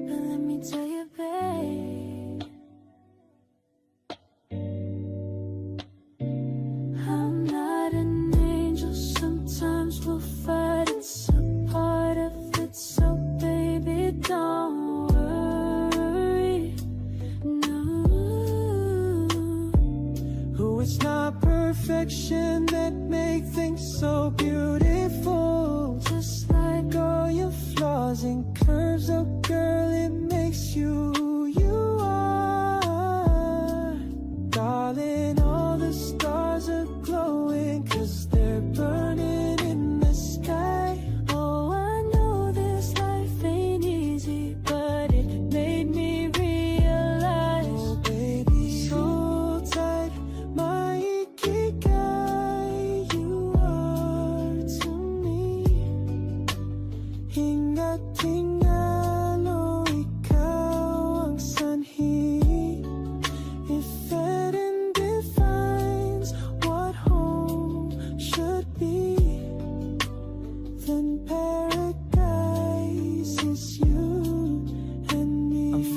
But let me tell you, babe, I'm not an angel. Sometimes we'll fight, it's a part of it. So baby, don't worry. No, Who it's not perfection that make things so beautiful. just like All your flaws and curves, oh girl, it makes you who you are. Darling, all the stars are glowing, 'cause they're burning in the sky. oh, I know this life ain't easy, but it made me realize. Oh baby, so tight, my ikigai, you are to me. Hinga tinga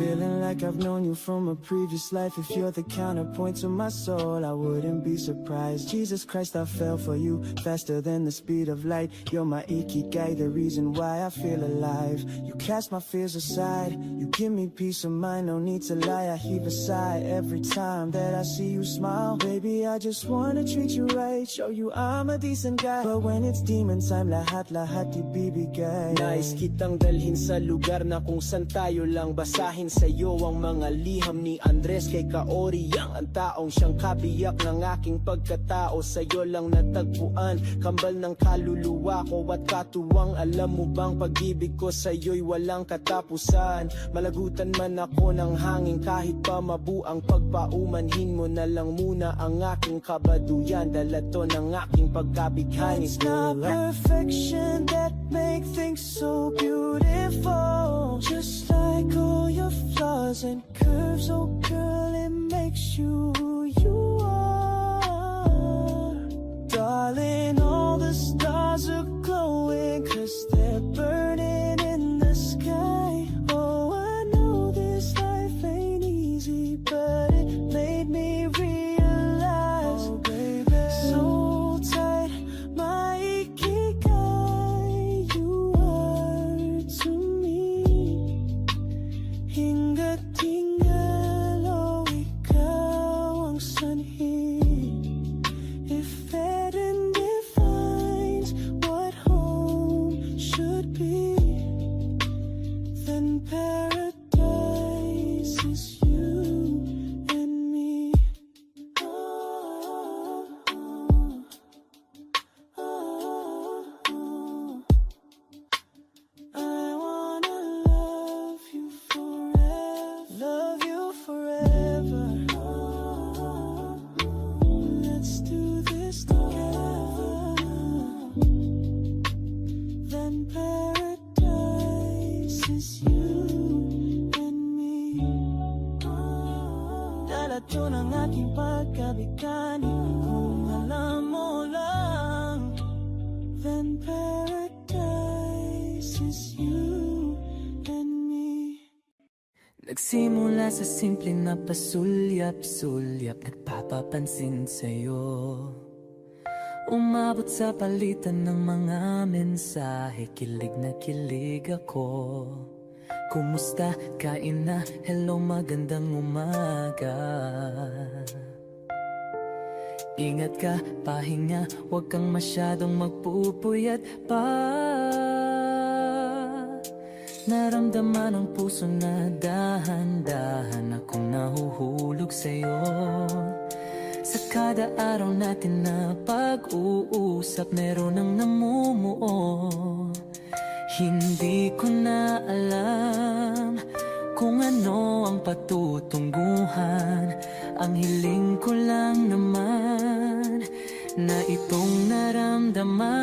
Feeling like I've known you from a previous life. If you're the counterpoint to my soul, I wouldn't be surprised. Jesus Christ, I fell for you faster than the speed of light. You're my ikigai, the reason why I feel alive. You cast my fears aside, you give me peace of mind. No need to lie, I heave a sigh every time that I see you smile. Baby, I just wanna treat you right, show you I'm a decent guy. But when it's demon time, lahat ibibigay. Nais kitang dalhin sa lugar na kung saan tayo lang. Basahin sa'yo ang mga liham ni Andres kay Kaori, ang taong siyang kabiyak ng aking pagkatao. Sa'yo lang natagpuan, kambal ng kaluluwa ko at katuwang. Alam mo bang pag-ibig ko sa'yo'y walang katapusan. Malagutan man ako ng hangin kahit pa mabuang pagpaumanhin mo na lang muna ang aking kabaduyan. Dala to ng aking pagkabighani. It's not perfection that make things so beautiful. Just like all your flaws and curves, oh girl, it makes you who you are. Darling, all the stars are glowing 'cause they're burning in the sky. Oh, I know this life ain't easy, but it made me realize, oh baby, so tight, my ikigai, you are to me. Hingat hingal, oh ikaw ang sanhi. If heaven defines what home should be, then paradise is you and me. Oh, oh, oh. I wanna love you forever, love you forever. Let's do this together. Then paradise is you and me. Dala to ng aking pagkabigani, kung alam mo lang. Then paradise is you and me. Nagsimula sa simple na pasulyap-sulyap, nagpapapansin sa'yo. Umabot sa palitan ng mga mensahe, kilig na kilig ako. Kumusta? Kain na? Hello, magandang umaga. Ingat ka, pahinga, huwag kang masyadong magpupuyat pa. Naramdaman ang puso na dahan-dahan akong nahuhulog sa'yo. Sa kada araw natin na pag-uusap, meron ang namumuo. Hindi ko na alam kung ano ang patutunguhan. Ang hiling ko lang naman na itong naramdaman.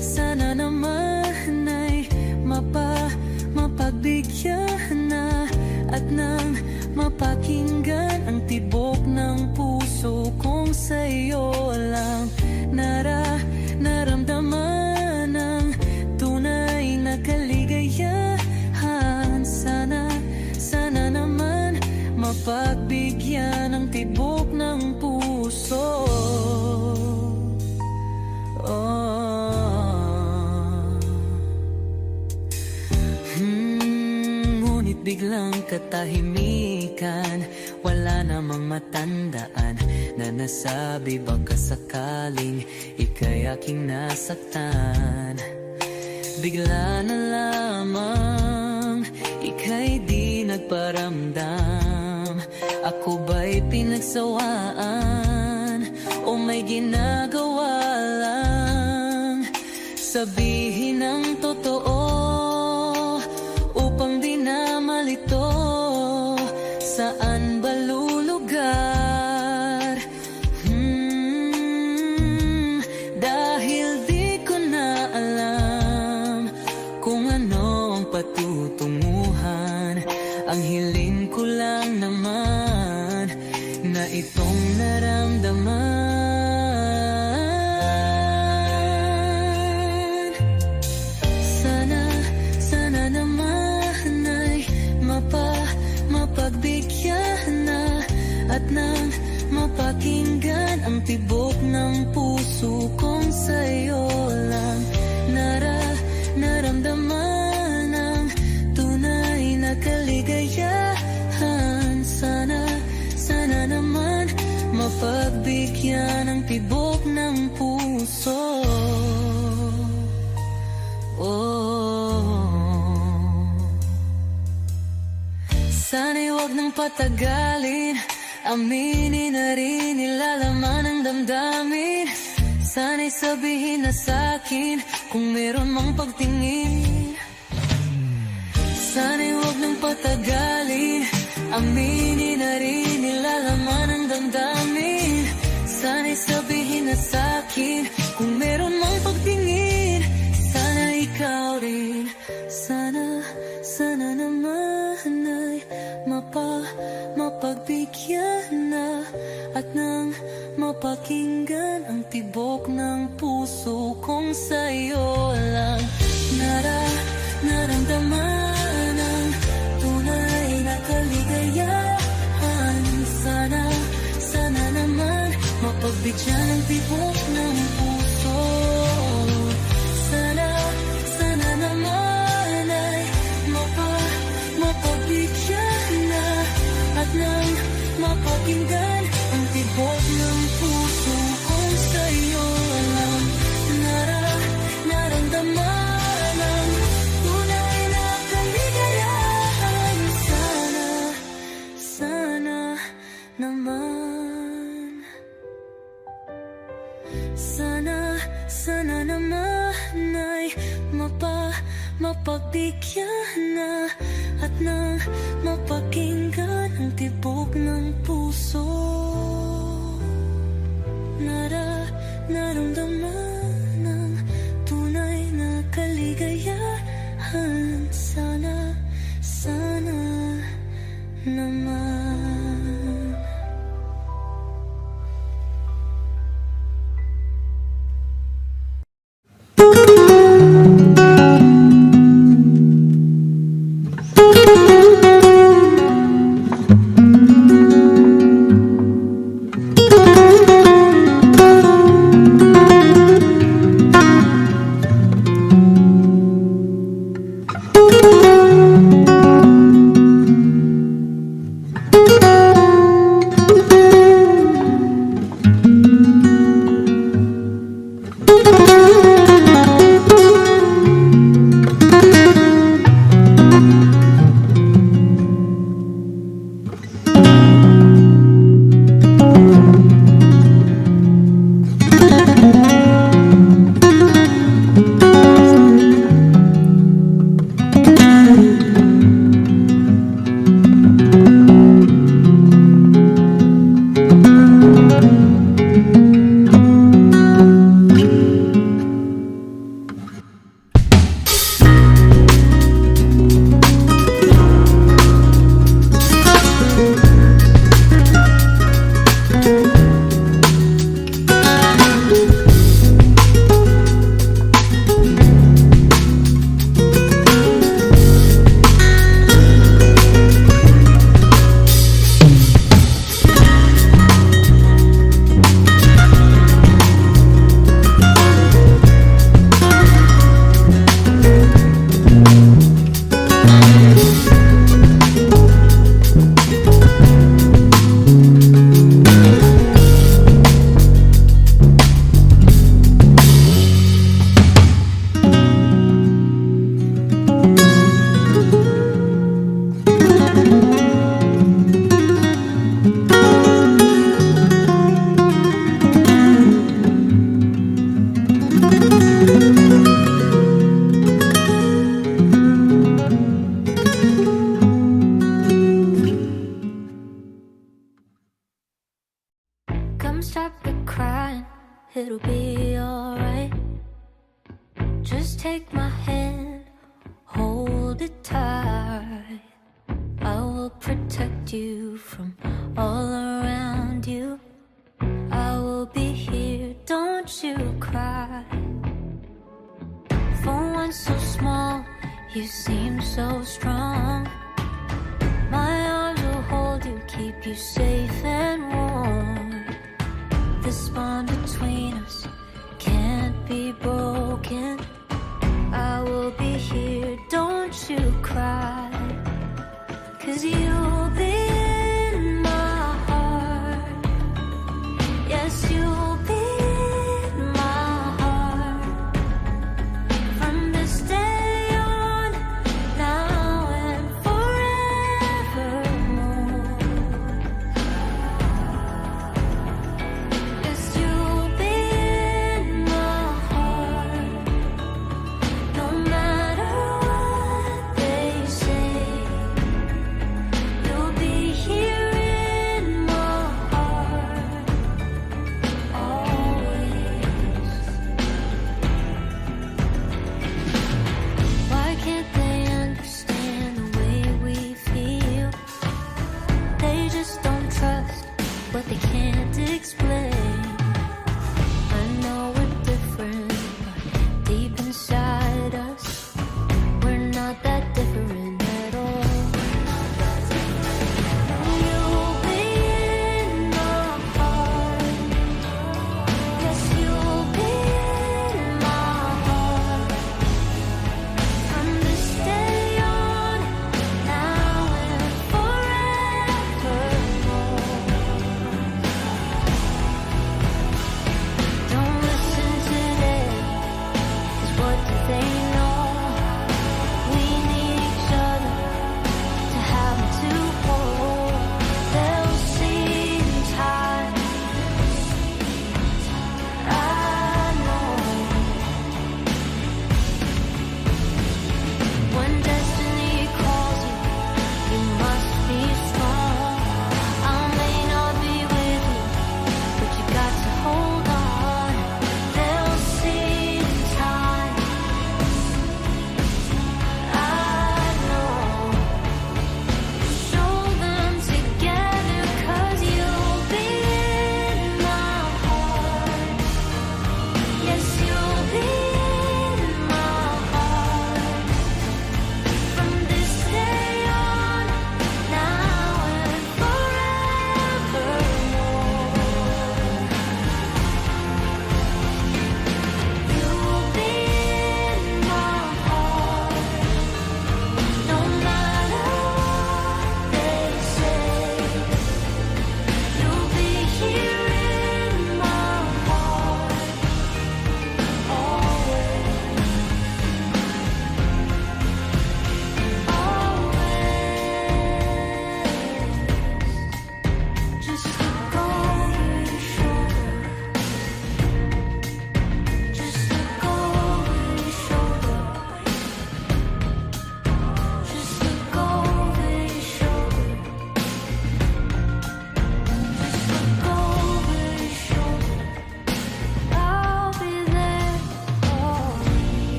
Sana naman ay mapagbigyan na at nang mapakinggan ang tibok ng puso kong sa'yo lang naramdaman ang tunay na kaligayahan. Sana naman mapagbigyan ang tibok ng puso. Ngunit biglang katahimikan, wala namang matandaan na nasabi baka sakaling ika'y aking nasaktan. Bigla na lamang ika'y di nagparamdam. Ako ba'y pinagsawaan o may ginagawa lang? Sabihin ang totoo upang di na malito. Saan ba lulugar? Dahil di ko na alam kung ano ang patutunguhan. Ang hiling ko lang naman na itong naramdaman. puso. Sana'y wag nang patagalin, aminin na rin nilalaman ng damdamin. Sana'y sabihin na sa'kin kung meron mang pagtingin. Sana'y wag nang patagalin, aminin na rin nilalaman ng damdamin. Sana'y sabihin na sa'kin kung meron mang pagtingin. Sana ikaw rin, sana naman ay mapagbigyan na at nang mapakinggan ang tibok ng puso kong sa'yo lang naramdaman ang tunay na kaligayahan. Sana naman mapagbigyan ang tibok ng puso. Sana naman ay mapagbigyan na at nang mapakinggan ang tibok ng puso kong sa'yo lang naramdaman ang tunay na kaligayahan. Sana naman, sana naman ay mapagbigyan na at nang mapakinggan ang tibok ng puso. Naramdaman ang tunay na kaligayahan. Sana naman. Come stop the crying, it'll be alright. Just take my hand, hold it tight. I will protect you from all around you. I will be here, don't you cry. For one so small, you seem so strong. My arms will hold you, keep you safe and warm. This bond between us can't be broken. I will be here, don't you cry. 'Cause you'll be in my heart. Yes, you'll be in my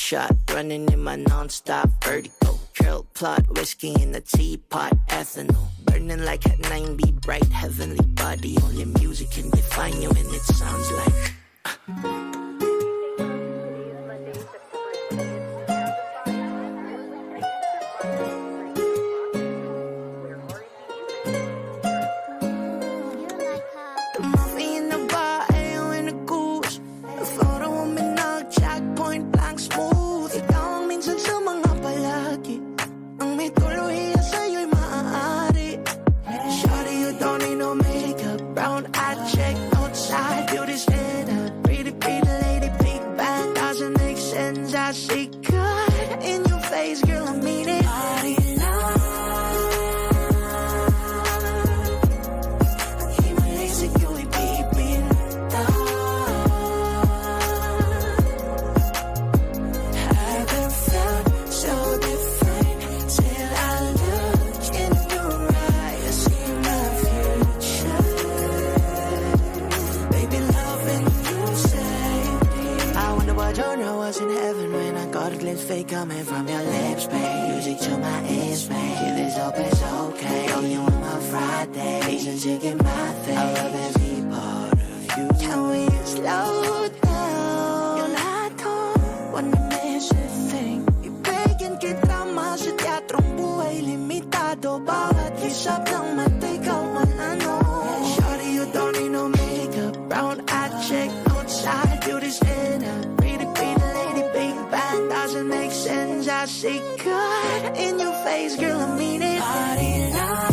shot, running in my non-stop vertigo. Trail plot, whiskey in the teapot, ethanol. Burning like at 90, bright heavenly body. Only music can define you and it sounds like Movie in the bar, ayaw in the goose. A photo of me nag-check, point blank smooth. Ikaw ang minsan sa mga palagi. Ang may tuluhiya sa'yo'y maaari. Shawty, you don't need no makeup. Brown eye check, outside, beauty standard. Pretty, pretty lady, big bang. Doesn't make sense, I see cut in your face, girl, I mean it. Party love. in heaven when I got a glimpse fake coming from your lips, babe. Music to my ears, babe. If it's up, it's okay. Oh, you on my Friday, reasons you get my thing. I love every part of you. Can we slow down? Yung lahat ko, wanna miss a thing. Ibigin kita mas sa teatrong buhay limitado. Bawat hisap ng mata ikaw ang ano. Shawty, you don't need no makeup. Brown eye check, outside, beauty standard. Pretty, pretty lady, big bang. Doesn't make sense, I see cut in your face, girl, I mean it. Party love.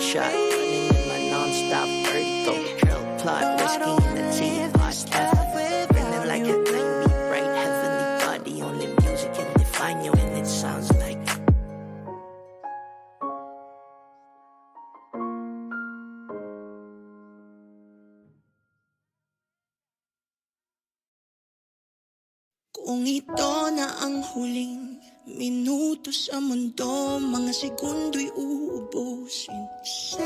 Shot, running in my non-stop vertigo. Trail plot, whiskey in the teapot, ethanol. Burning like a 90, bright heavenly body. Only music can define you and it sounds like Kung ito na ang huling minuto sa mundo, mga segundo'y uubusin. Sa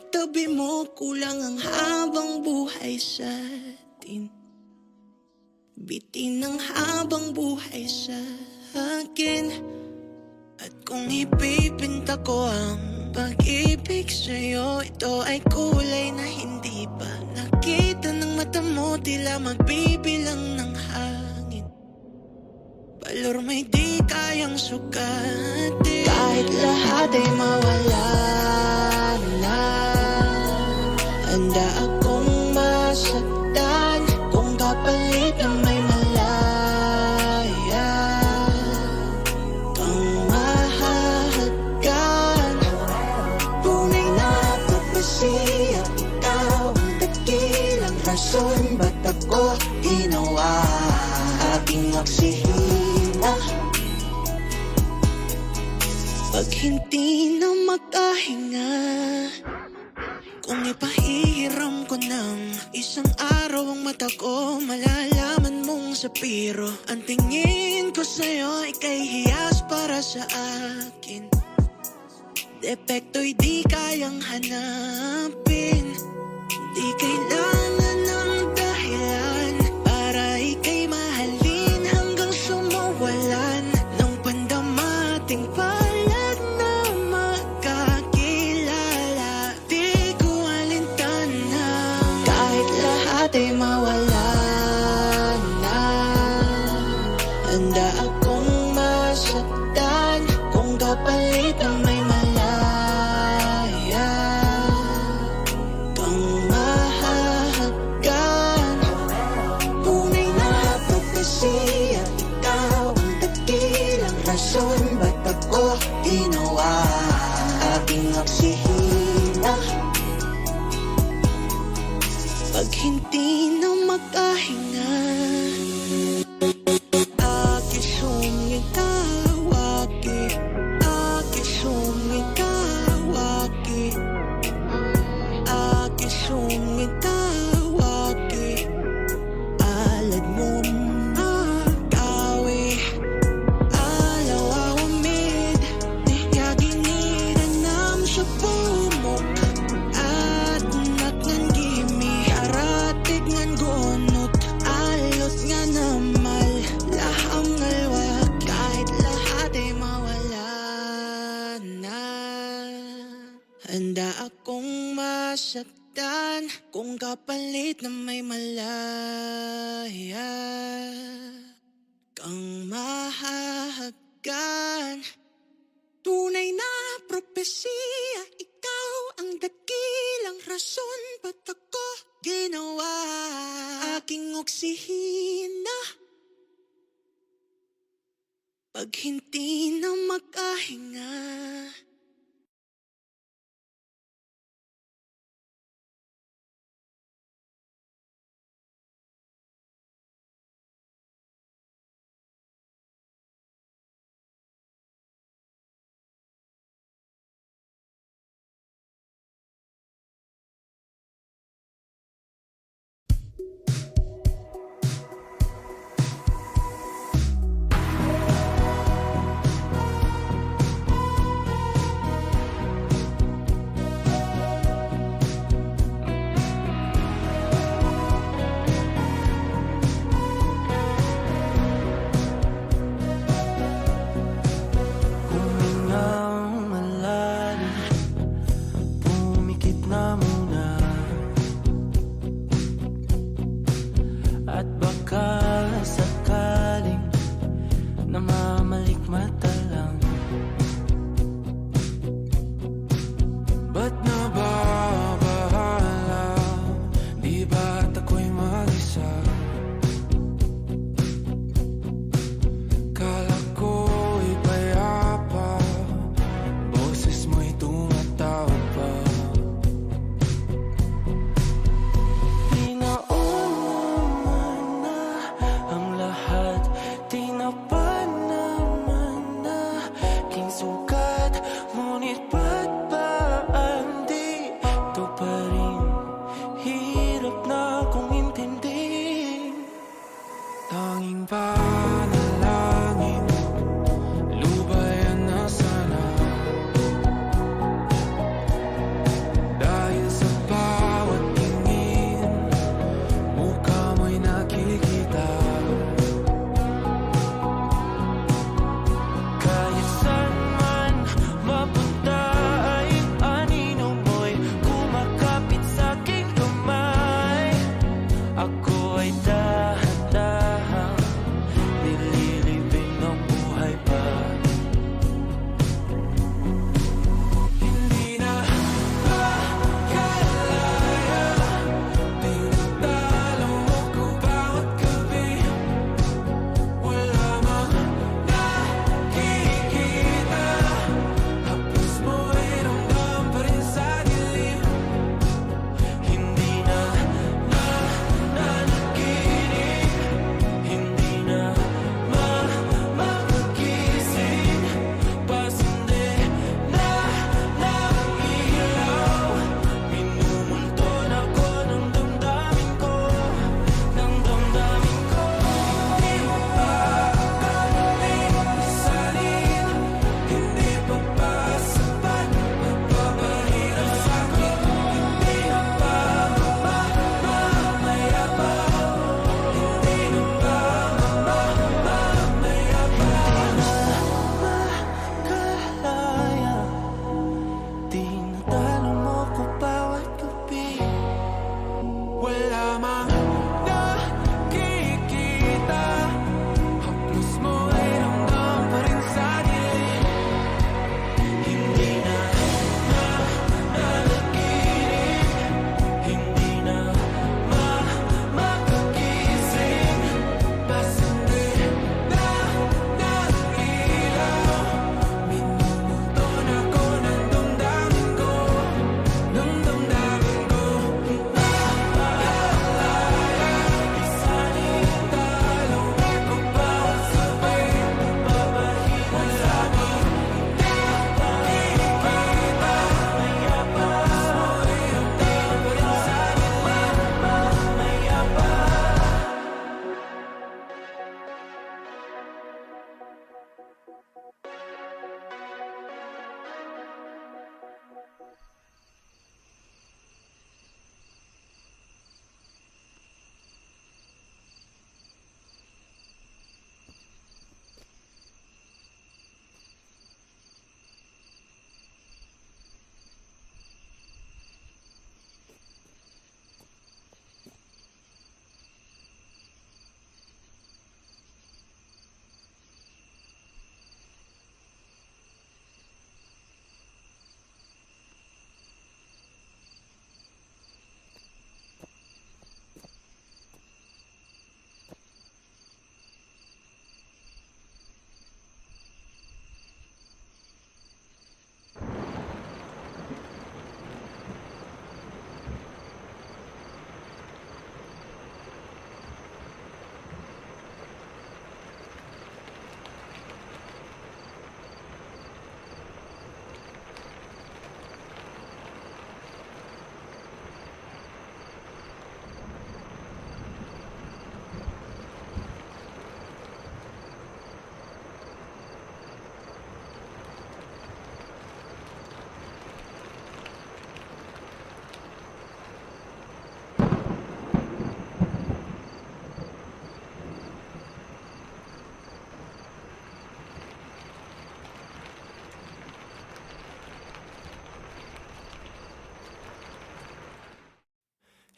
tabi mo, kulang ang habang buhay sa atin. Bitin ang habang buhay sa akin. At kung ipipinta ko ang pag-ibig sa'yo, ito ay kulay na hindi pa nakita ng mata mo, tila magbibilang ng hangin. Balor may di kayang sukatin. Kahit lahat ay mawala na, handa akong masaktan kung kapalit na may malaya kang mahahagkan. Tunay na pagpasiya, ikaw ang dakilang rason ba't ako ginawa aking oksihina. Pag hindi na makahinga, kung ipahihiram ko ng isang araw ang mata ko, malalaman mong sapiro. Ang tingin ko sa'yo ay kay hiyas para sa akin. Depekto'y di kayang hanapin. Di kailangan ng dahilan para ika'y mahalin hanggang sumawalan ng pandamating palad na magkakilala. Di ko alintana kahit lahat ay mawala na, handa akong masaktan kung kapalit ang may malaya kang mahahagkan. Tunay na pagpasiya, ikaw ang dakilang rason ba't ako ginawa aking oksihina. Pag hindi na makahinga, aking sumigaw, aking sumigaw, aking Handa akong masaktan kung kapalit na may malaya kang mahahagkan. Tunay na propesya, ikaw ang dakilang rason ba't ako ginawa aking oksihina. Pag hindi na makahinga,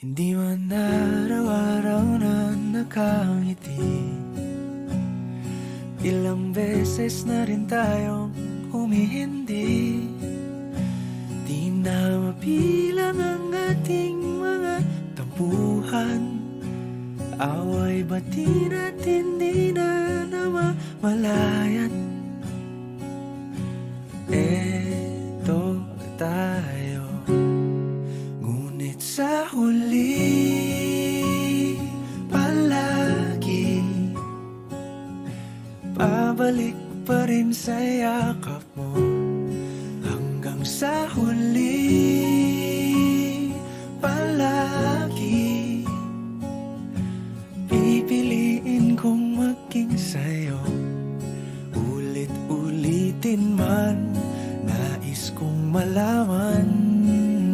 Hindi man araw-araw na nakangiti. Ilang beses na rin tayong humihindi. Di na mabilang ang ating mga tampuhan. Away bati natin di na namamalayan. Eto tayo, ngunit sa huli palagi pabalik pa rin sa yakap mo. Hanggang sa huli palagi pipiliin kong maging sa'yo. Ulit-ulitin man, nais kong malaman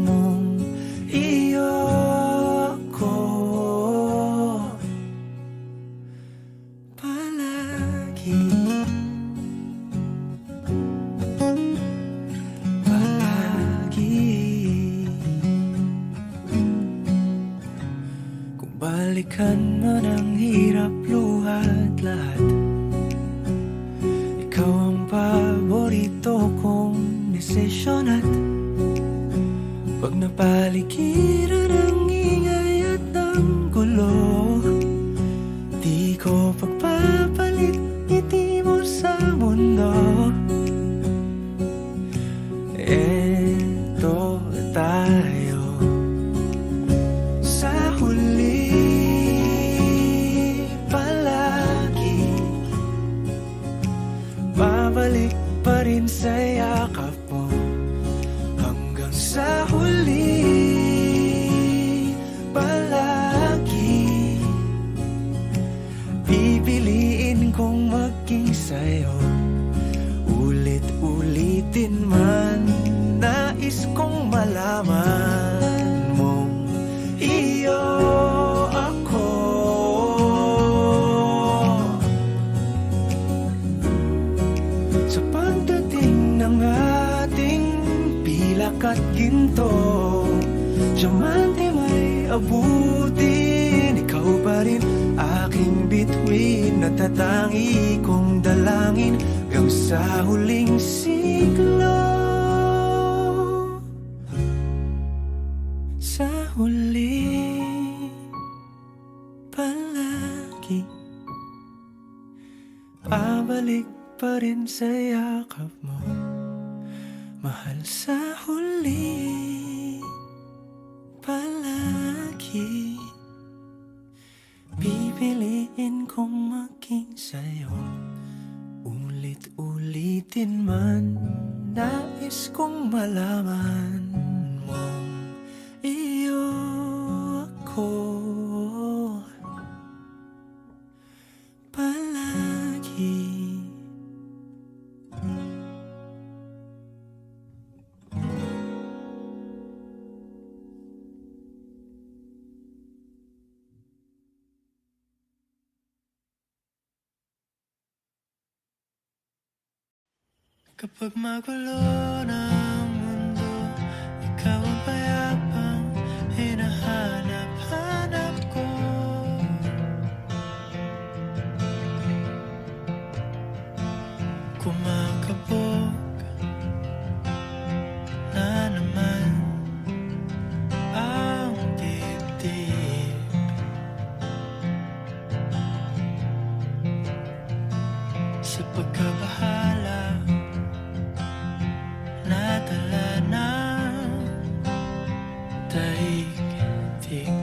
mong iyo ako palagi. Kung balikan man ang hirap, luhat lahat, ikaw ang paborito kong desisyon. At pag napaligiran ang ingay at ang gulo, di ko pagpapalit ngiti mo sa mundo. Eto tayo sa huli palagi, babalik pa rin sa yakap mo. Hanggang sa huli palagi pipiliin kong maging sa'yo. Ulit-ulitin man, nais kong malaman mong iyo ako. Sa pagdating ng ating pilak at ginto, diamante may abutin, ikaw pa rin aking bituin. Natatangi kong dalangin hanggang sa huling siglo. Sa huli palagi pabalik pa rin sa yakap mo, mahal. Sa huli palagi pipiliin kong maging sa'yo. Ulit-ulitin man, nais kong malaman mong iyo ako palagi. Kapag magulo na ang mundo, ikaw ang payapang hinahanap-hanap ko. Kumakabog na naman ang dibdib. Sa pagkabahala nadala ng daigdig.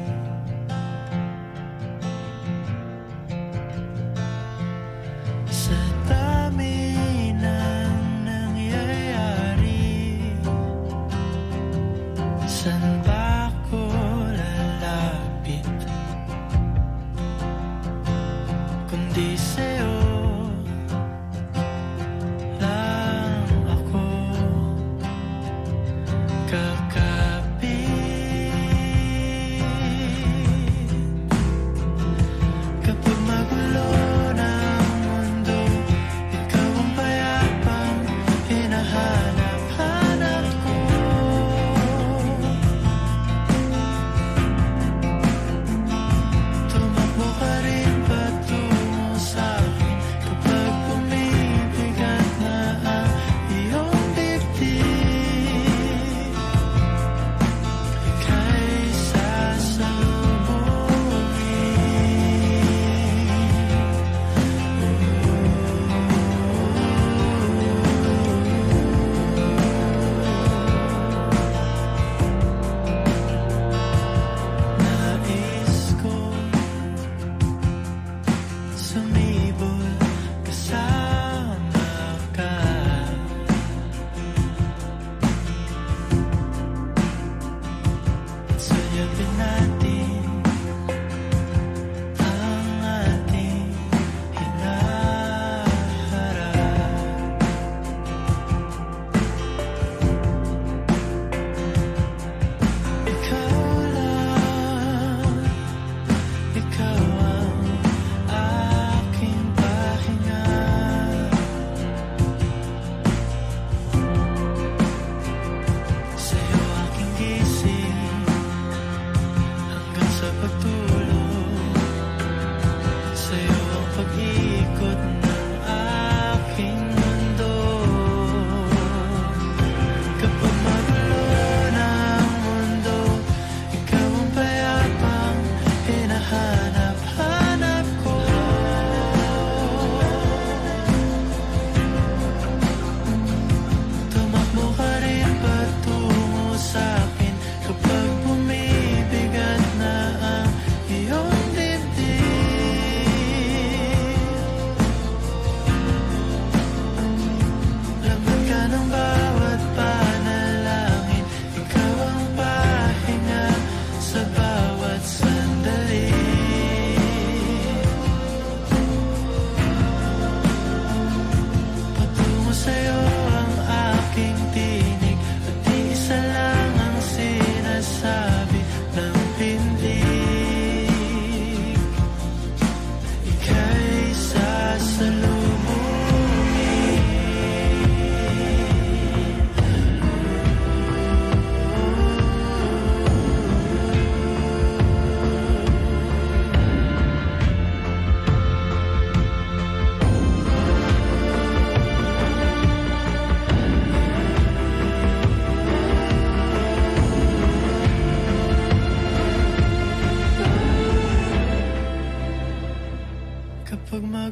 Sa dami ng nangyayari, saan ba ko lalapit kundi sa'yo?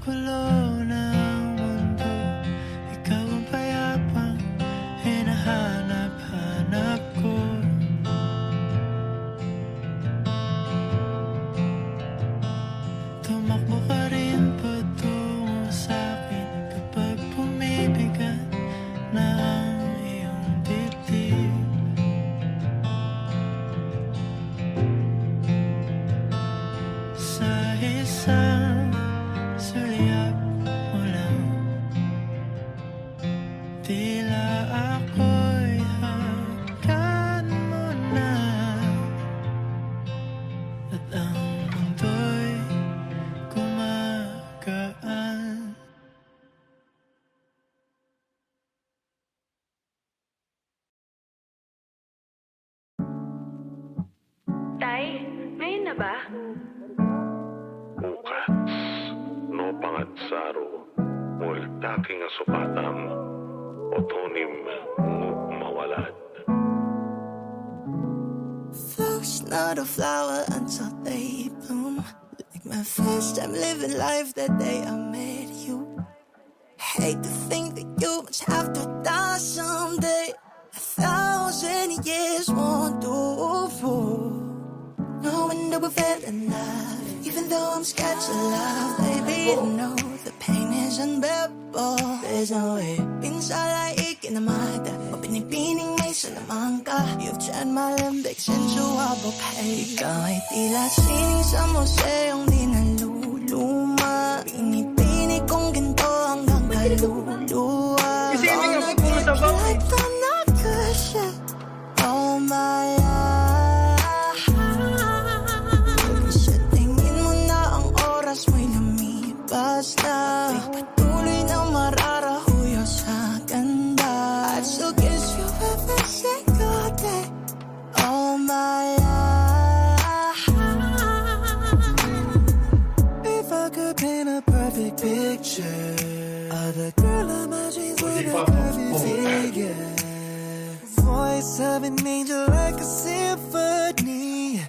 gulo ng mundo, ikaw ang payapang hinahanap-hanap ko. Tumakbo ka rin patungo sa'kin kapag bumibigat na ang iyong dibdib. Sa isang sulyap mo lang, tila ako'y hanggan mo na, at ang mundo'y gumagaan. Tay, ngayon na ba? Bukas, no pangatsaro, multaking asupatang, otonim mawalad. Flowers not a flower until they bloom. Like my first time living life that day I met you. Hate to think that you must have to die someday. 1,000 years won't do for knowing that we fell in love. Even though I'm scared to love, baby, I know the pain is unbearable. There's no way. Pinsalaik in the mata, o pinipining may salamangka. You've turned my limbics into a bouquet. Ikaw ay tila sining sa museong di naluluma. Pinipini kong ginto hanggang kaluluwa. Gonna keep you like the Nakasha all my life. Sa tingin mo na ang oras mo'y lumipas na. Patuloy na mararahuyo sa ganda. I'd still kiss you every single day all my life. If I could paint a perfect picture of the girl of my dreams with a perfect figure, voice of an angel like a symphony.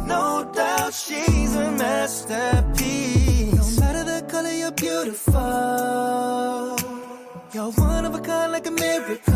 No doubt she's a masterpiece. No matter the color, you're beautiful. You're one of a kind like a miracle.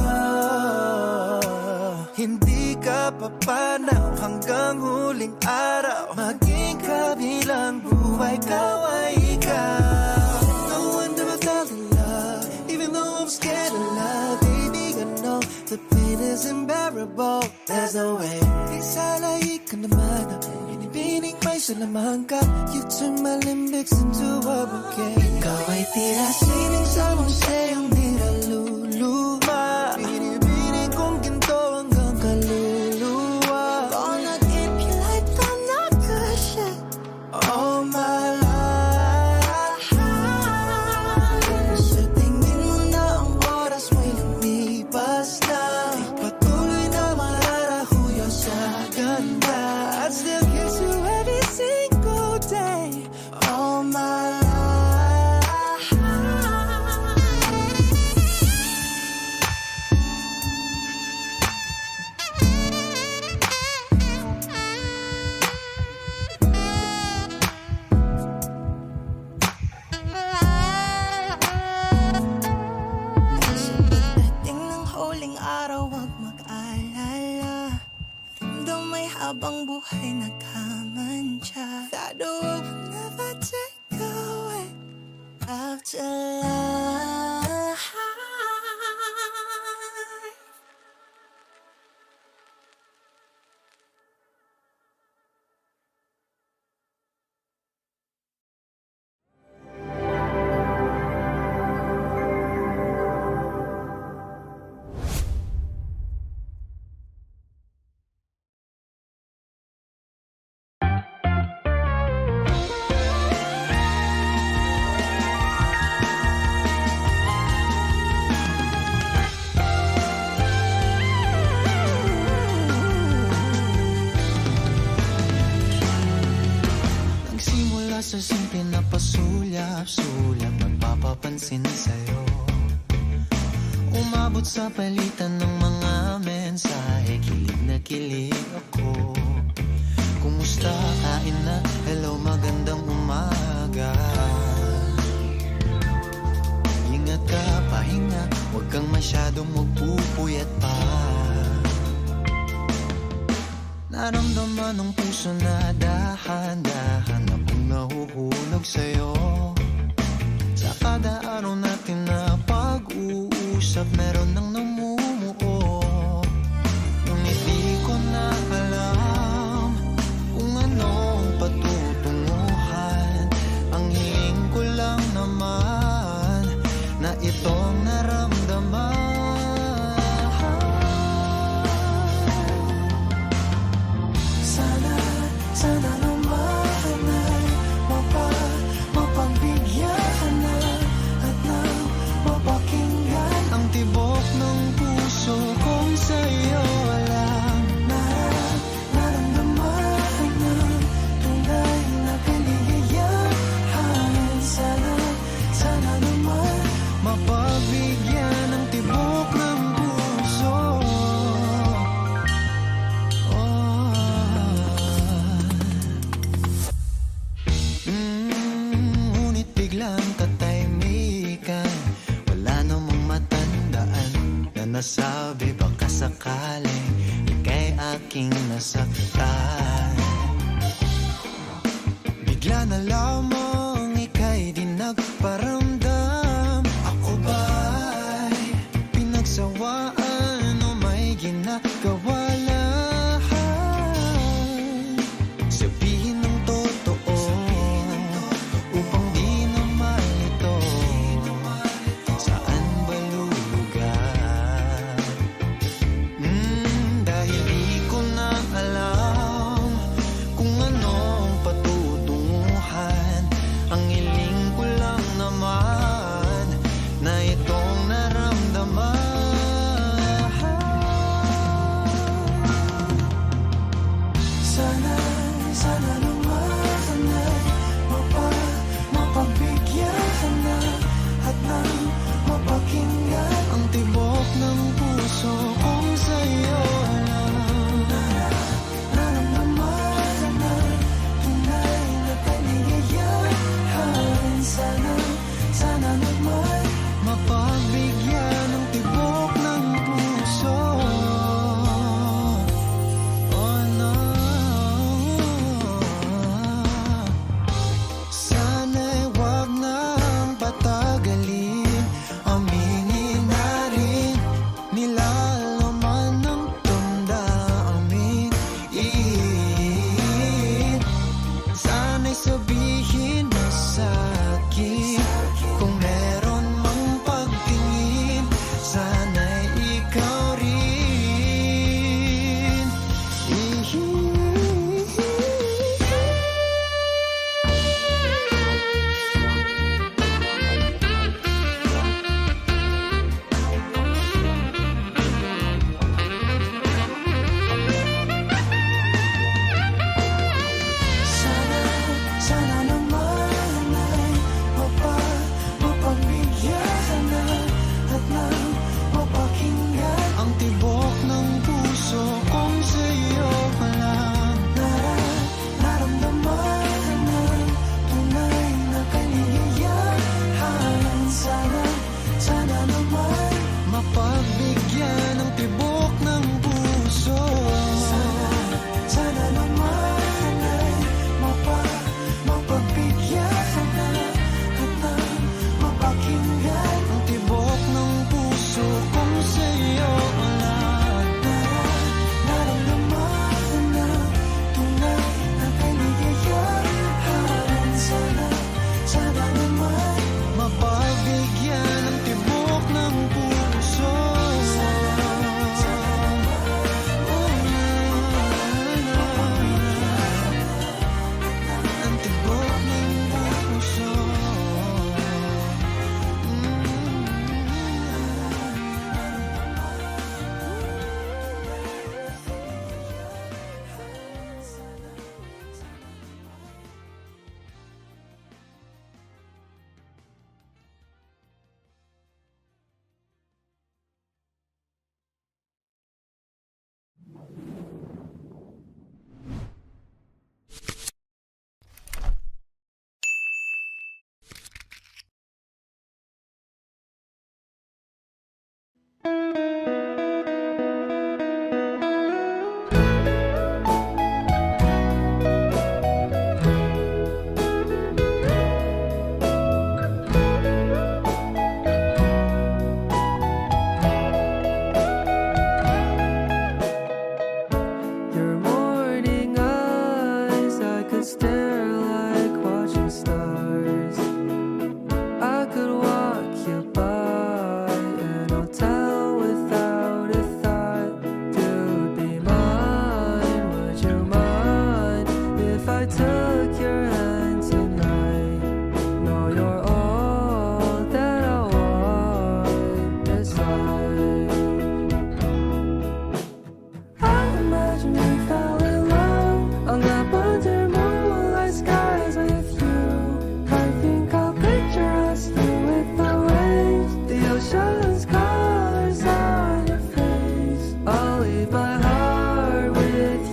Hindi ka papanaw hanggang huling araw. Maging kabilang buhay, ikaw ay ikaw. No wonder I fell in love, even though I'm scared of love. Baby, I know the pain is unbearable. There's no way. Isalay ka naman, binibining may salamangka. You turn my limbics into a bouquet. Ikaw ay tila sining sa museong niluluma. Binibining kong ginto hanggang kaluluwa. Gonna keep you like the Nakasha all my life. Sa tingin mo na ang oras mo'y lumipas na. Patuloy na mararahuyo sa ganda. I'd still kiss you every single day all my life. Sa pagdating ng huling araw, huwag mag-alala. Ramdam may habang buhay nagkamantya. That the world will never take away after life. Nagsimula sa simple na pasulyap-sulyap, magpapapansin sa'yo. Umabot sa palitan ng mga mensahe, kilig na kilig ako. Kumusta, kain na, hello, magandang umaga. Naramdaman ng puso na dahan-dahan akong nahuhulog sa'yo. Sa kada araw natin na pag-uusap, meron nang namumuo. Ngunit di ko na alam kung anong patutunguhan. Ang hiling ko lang naman na itong naramdaman. Sana naman ay mapagbigyan ka na at nang mapakinggan ang tibok ng puso kong sa'yo lang naramdaman ng tunay na kaligayahan. Sana naman mapagbigyan ang tibok ng puso. Ngunit biglang katahimikan, wala namang matandaan na nasabi baka sakaling ika'y aking nasaktan. Bigla na lamang ika'y di nagparamdam. Ako ba'y pinagsawaan o may ginagawa lang? Sabihin ng totoo upang di na malito. Saan ba lulugar? Dahil di ko na alam kung anong patutunguhan.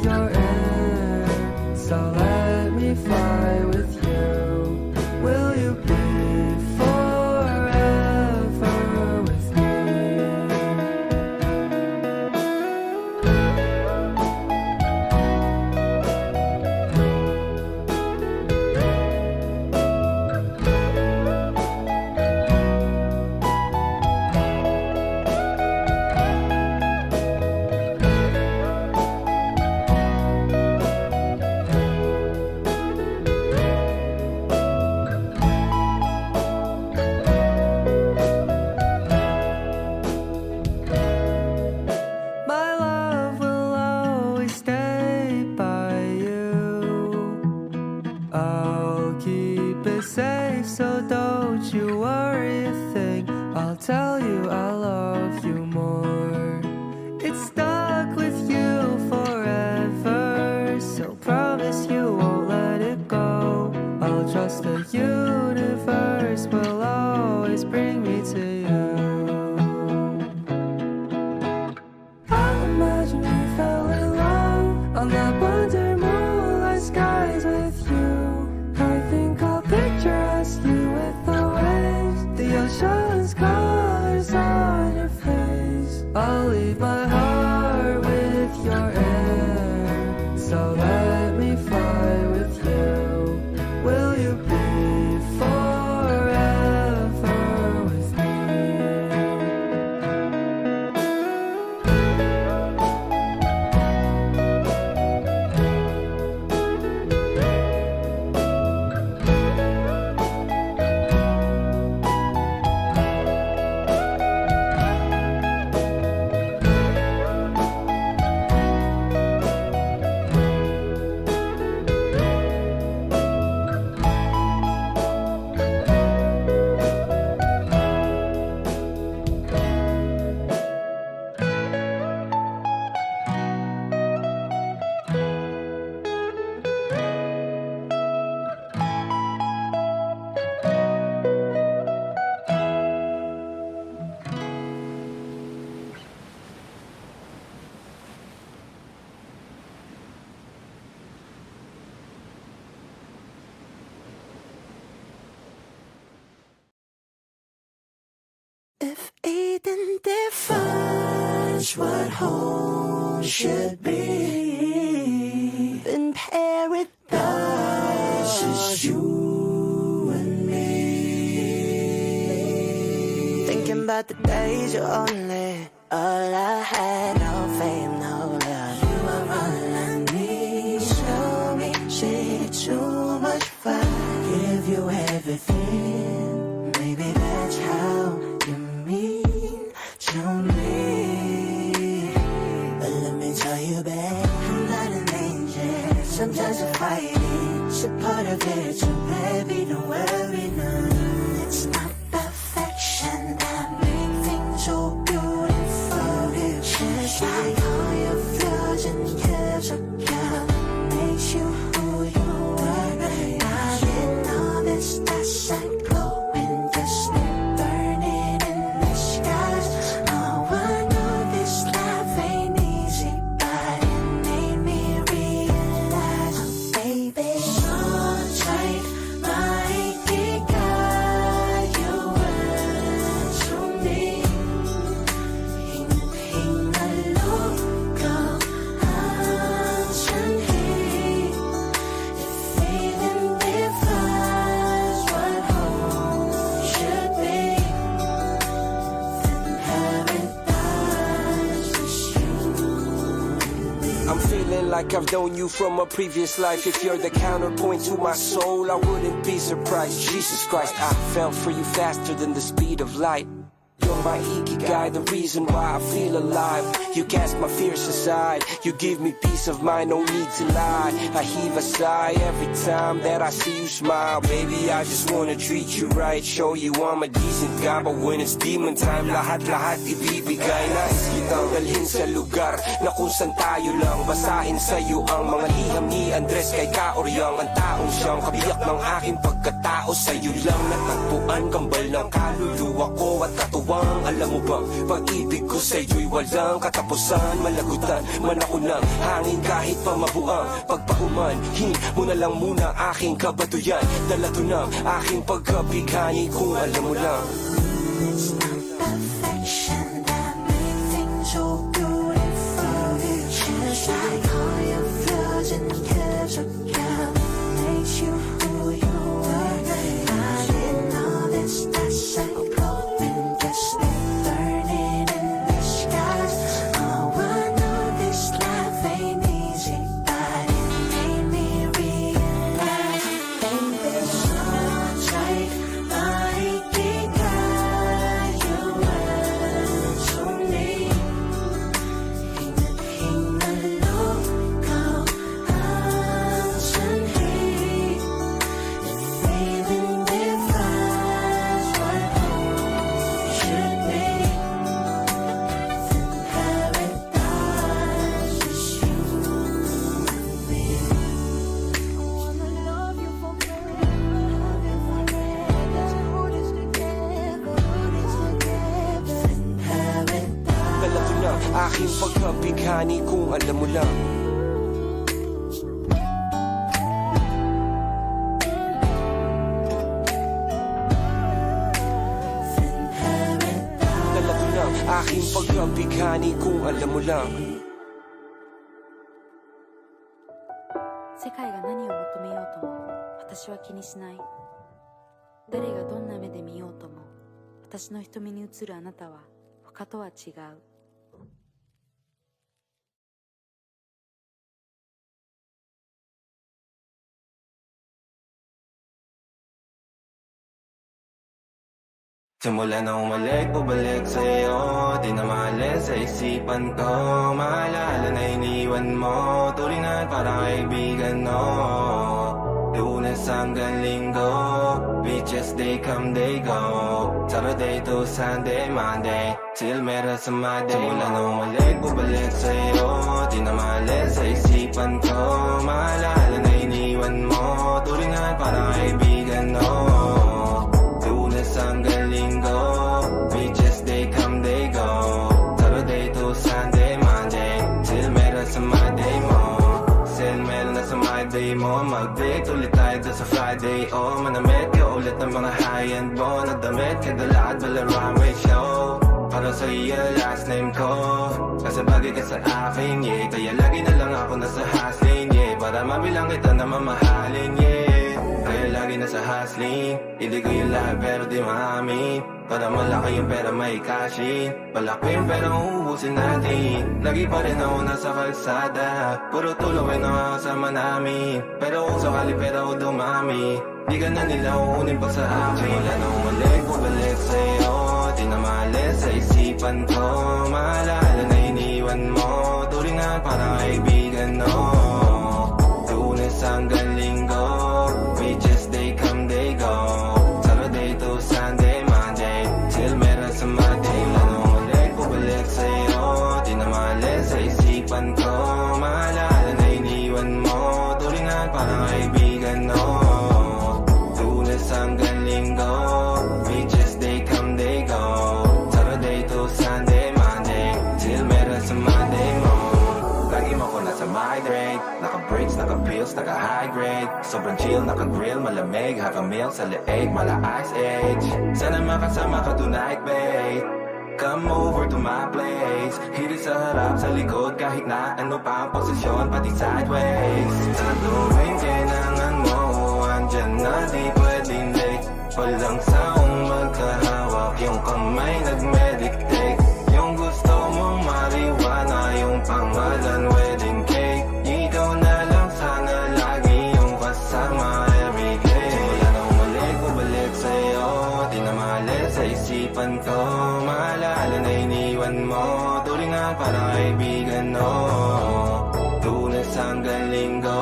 your air. So let me fly with you. Will you be forever with me? My love will always stay by you. I'll keep it safe, so don't you worry a thing. I'll tell you I love you more. It's stuck with you forever, so promise you won't let it go. I'll trust the universe will always bring me to you. I imagine we fell in love on that wonder moonlight skies with you. I think I'll picture us, you with the waves, the ocean's colors on your face. I'll leave my heart with your air. So let me fly with you. Will you be forever with me? If Eden defines what home should be, then paradise is you and me. Thinking about the days you only all I had, no fame, no love. You are all I need. Show me, shit, too much fun. Give you everything. Maybe that's how you mean to me. But let me tell you, babe, I'm not an angel. Sometimes I fight it. It's a part of it, so baby, don't worry, no. It's not perfection that makes things so beautiful. It's just like all your flaws and curves are gone. Makes you who you are. I didn't know this, that's like glowing, just burning in the skies. Oh, I know this life ain't easy, but it made me realize, oh, baby, so tight, my guide you were to me. Hinaloko ang sanhi. If even defines what home should be, then paradise is you. I'm feeling like I've known you from a previous life. If you're the counterpoint to my soul, I wouldn't be surprised. Jesus Christ, I fell for you faster than the speed of light. You're my ikigai, the reason why I feel alive. You cast my fears aside, you give me peace of mind, no need to lie. I heave a sigh every time that I see you smile. Baby, I just wanna treat you right, show you I'm a decent guy. But when it's demon time, lahat-lahat ibibigay. Nais kitang dalhin sa lugar na kung saan tayo lang. Basahin sa'yo ang mga liham ni Andres kay Kaoryang. Ang taong siyang kabiyak ng aking pagkatao. Sa'yo lang natagpuan, kambal ng kaluluwa ko at katuwang lang. Alam mo bang pag-ibig ko sa'yo'y walang katapusan. Malagutan man ako ng hangin kahit pa mabuang pagpaumanhin mo na lang muna aking kabatuyan. Dala to ng aking pagkabighani kung alam mo lang. It's not perfection that makes things so beautiful. Just like all your flaws and curves of God makes you who you are. I didn't know this, that's a glowing just burning in the skies. Oh, I know this life ain't easy, but it made me realize ain't this so tight? Aking pagkabighani kung alam mo lang. Dala ko lang aking pagkabighani kung alam mo lang. 世界が何を求めようとも私は気にしない。誰がどんな目で見ようとも私の瞳に映るあなたは他とは違う。Simula na umalik, bubalik sa'yo. Di na maalis sa isipan ko. Maalala na iniwan mo. Turingan parang kaibigan, no. Lunes hanggang Linggo, beaches they come, they go. Saturday to Sunday, Monday, till meron sa Monday. Simula na umalik, bubalik sa'yo. Di na maalis sa isipan ko. Maalala na iniwan mo. Turingan parang kaibigan, no. Lunes hanggang Linggo, beaches they come, they go. Saturday to Sunday, Monday, till meron sa Monday mo. Sale meron na sa Monday mo. Mag-date ulit tayo doon sa Friday. Oh, manamit ka ulit ng mga high-end mo. Nagdamit ka dala at bala runway show. Para sa iyo last name ko. Kasi bagay ka sa akin, yeah. Kaya lagi na lang ako nasa hustling, yeah. Para mabilang kita na mamahalin, yeah. Kaya lagi nasa hustling. Hindi ko yung lahat pero di maamin. Para malaki yung pera may cashin. Palaki yung pera uubusin natin. Lagi pa rin ako nasa kalsada. Puro tulawin ang kasama namin. Pero kung sakali pera ko dumami, di ka na nila uunin pa sa akin. Simula na umalik, bubalik sa'yo. Di na maalis sa isipan ko. Maalala na iniwan mo. Turingan parang kaibigan, no. Lunes hanggang Linggo, beaches they come, they go. Saturday to Sunday, Monday, till meron sa Monday. Lalo ulit, bubalik sa'yo. Di na maalis sa isipan ko. Maalala na iniwan mo. Turingan parang kaibigan, no. Lunes hanggang Linggo, beaches they come, they go. Saturday to Sunday, Monday, till meron sa Monday mo. Lagi mo ko nasa migrate. Naka-breaks, naka-pills, naka-high grade. Sobrang chill, naka-grill, malamig. Half a meal sa leeg, mala ice age. Sana makasama ka tonight, babe. Come over to my place. Hirit sa harap, sa likod, kahit na ano pa ang posisyon, pati sideways. Sa tuwing kailangan mo, andyan na, di pwedeng late. Walang saong magkahawak, yung kamay nag-meditate. Yung gusto mong marijuana, yung pangalan wedding cake. Ikaw na lang sana lagi yung kasama everyday. Simula na umalik, bubalik sa'yo. Di na maalis sa isipan ko. Maalala na iniwan mo. Turingan parang kaibigan, no. Lunes hanggang Linggo,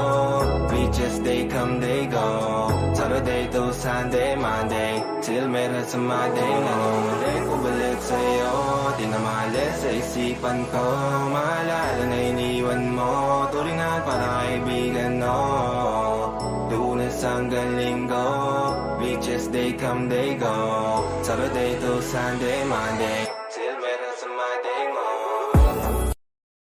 beaches they come, they go. Saturday to Sunday, Monday, till meron sa Monday. Umalik, bubalik sa'yo. Di na maalis sa isipan ko. Maalala na iniwan mo. Turingan parang kaibigan, no. Lunes hanggang Linggo, beaches they come, they go. Saturday to Sunday, Monday,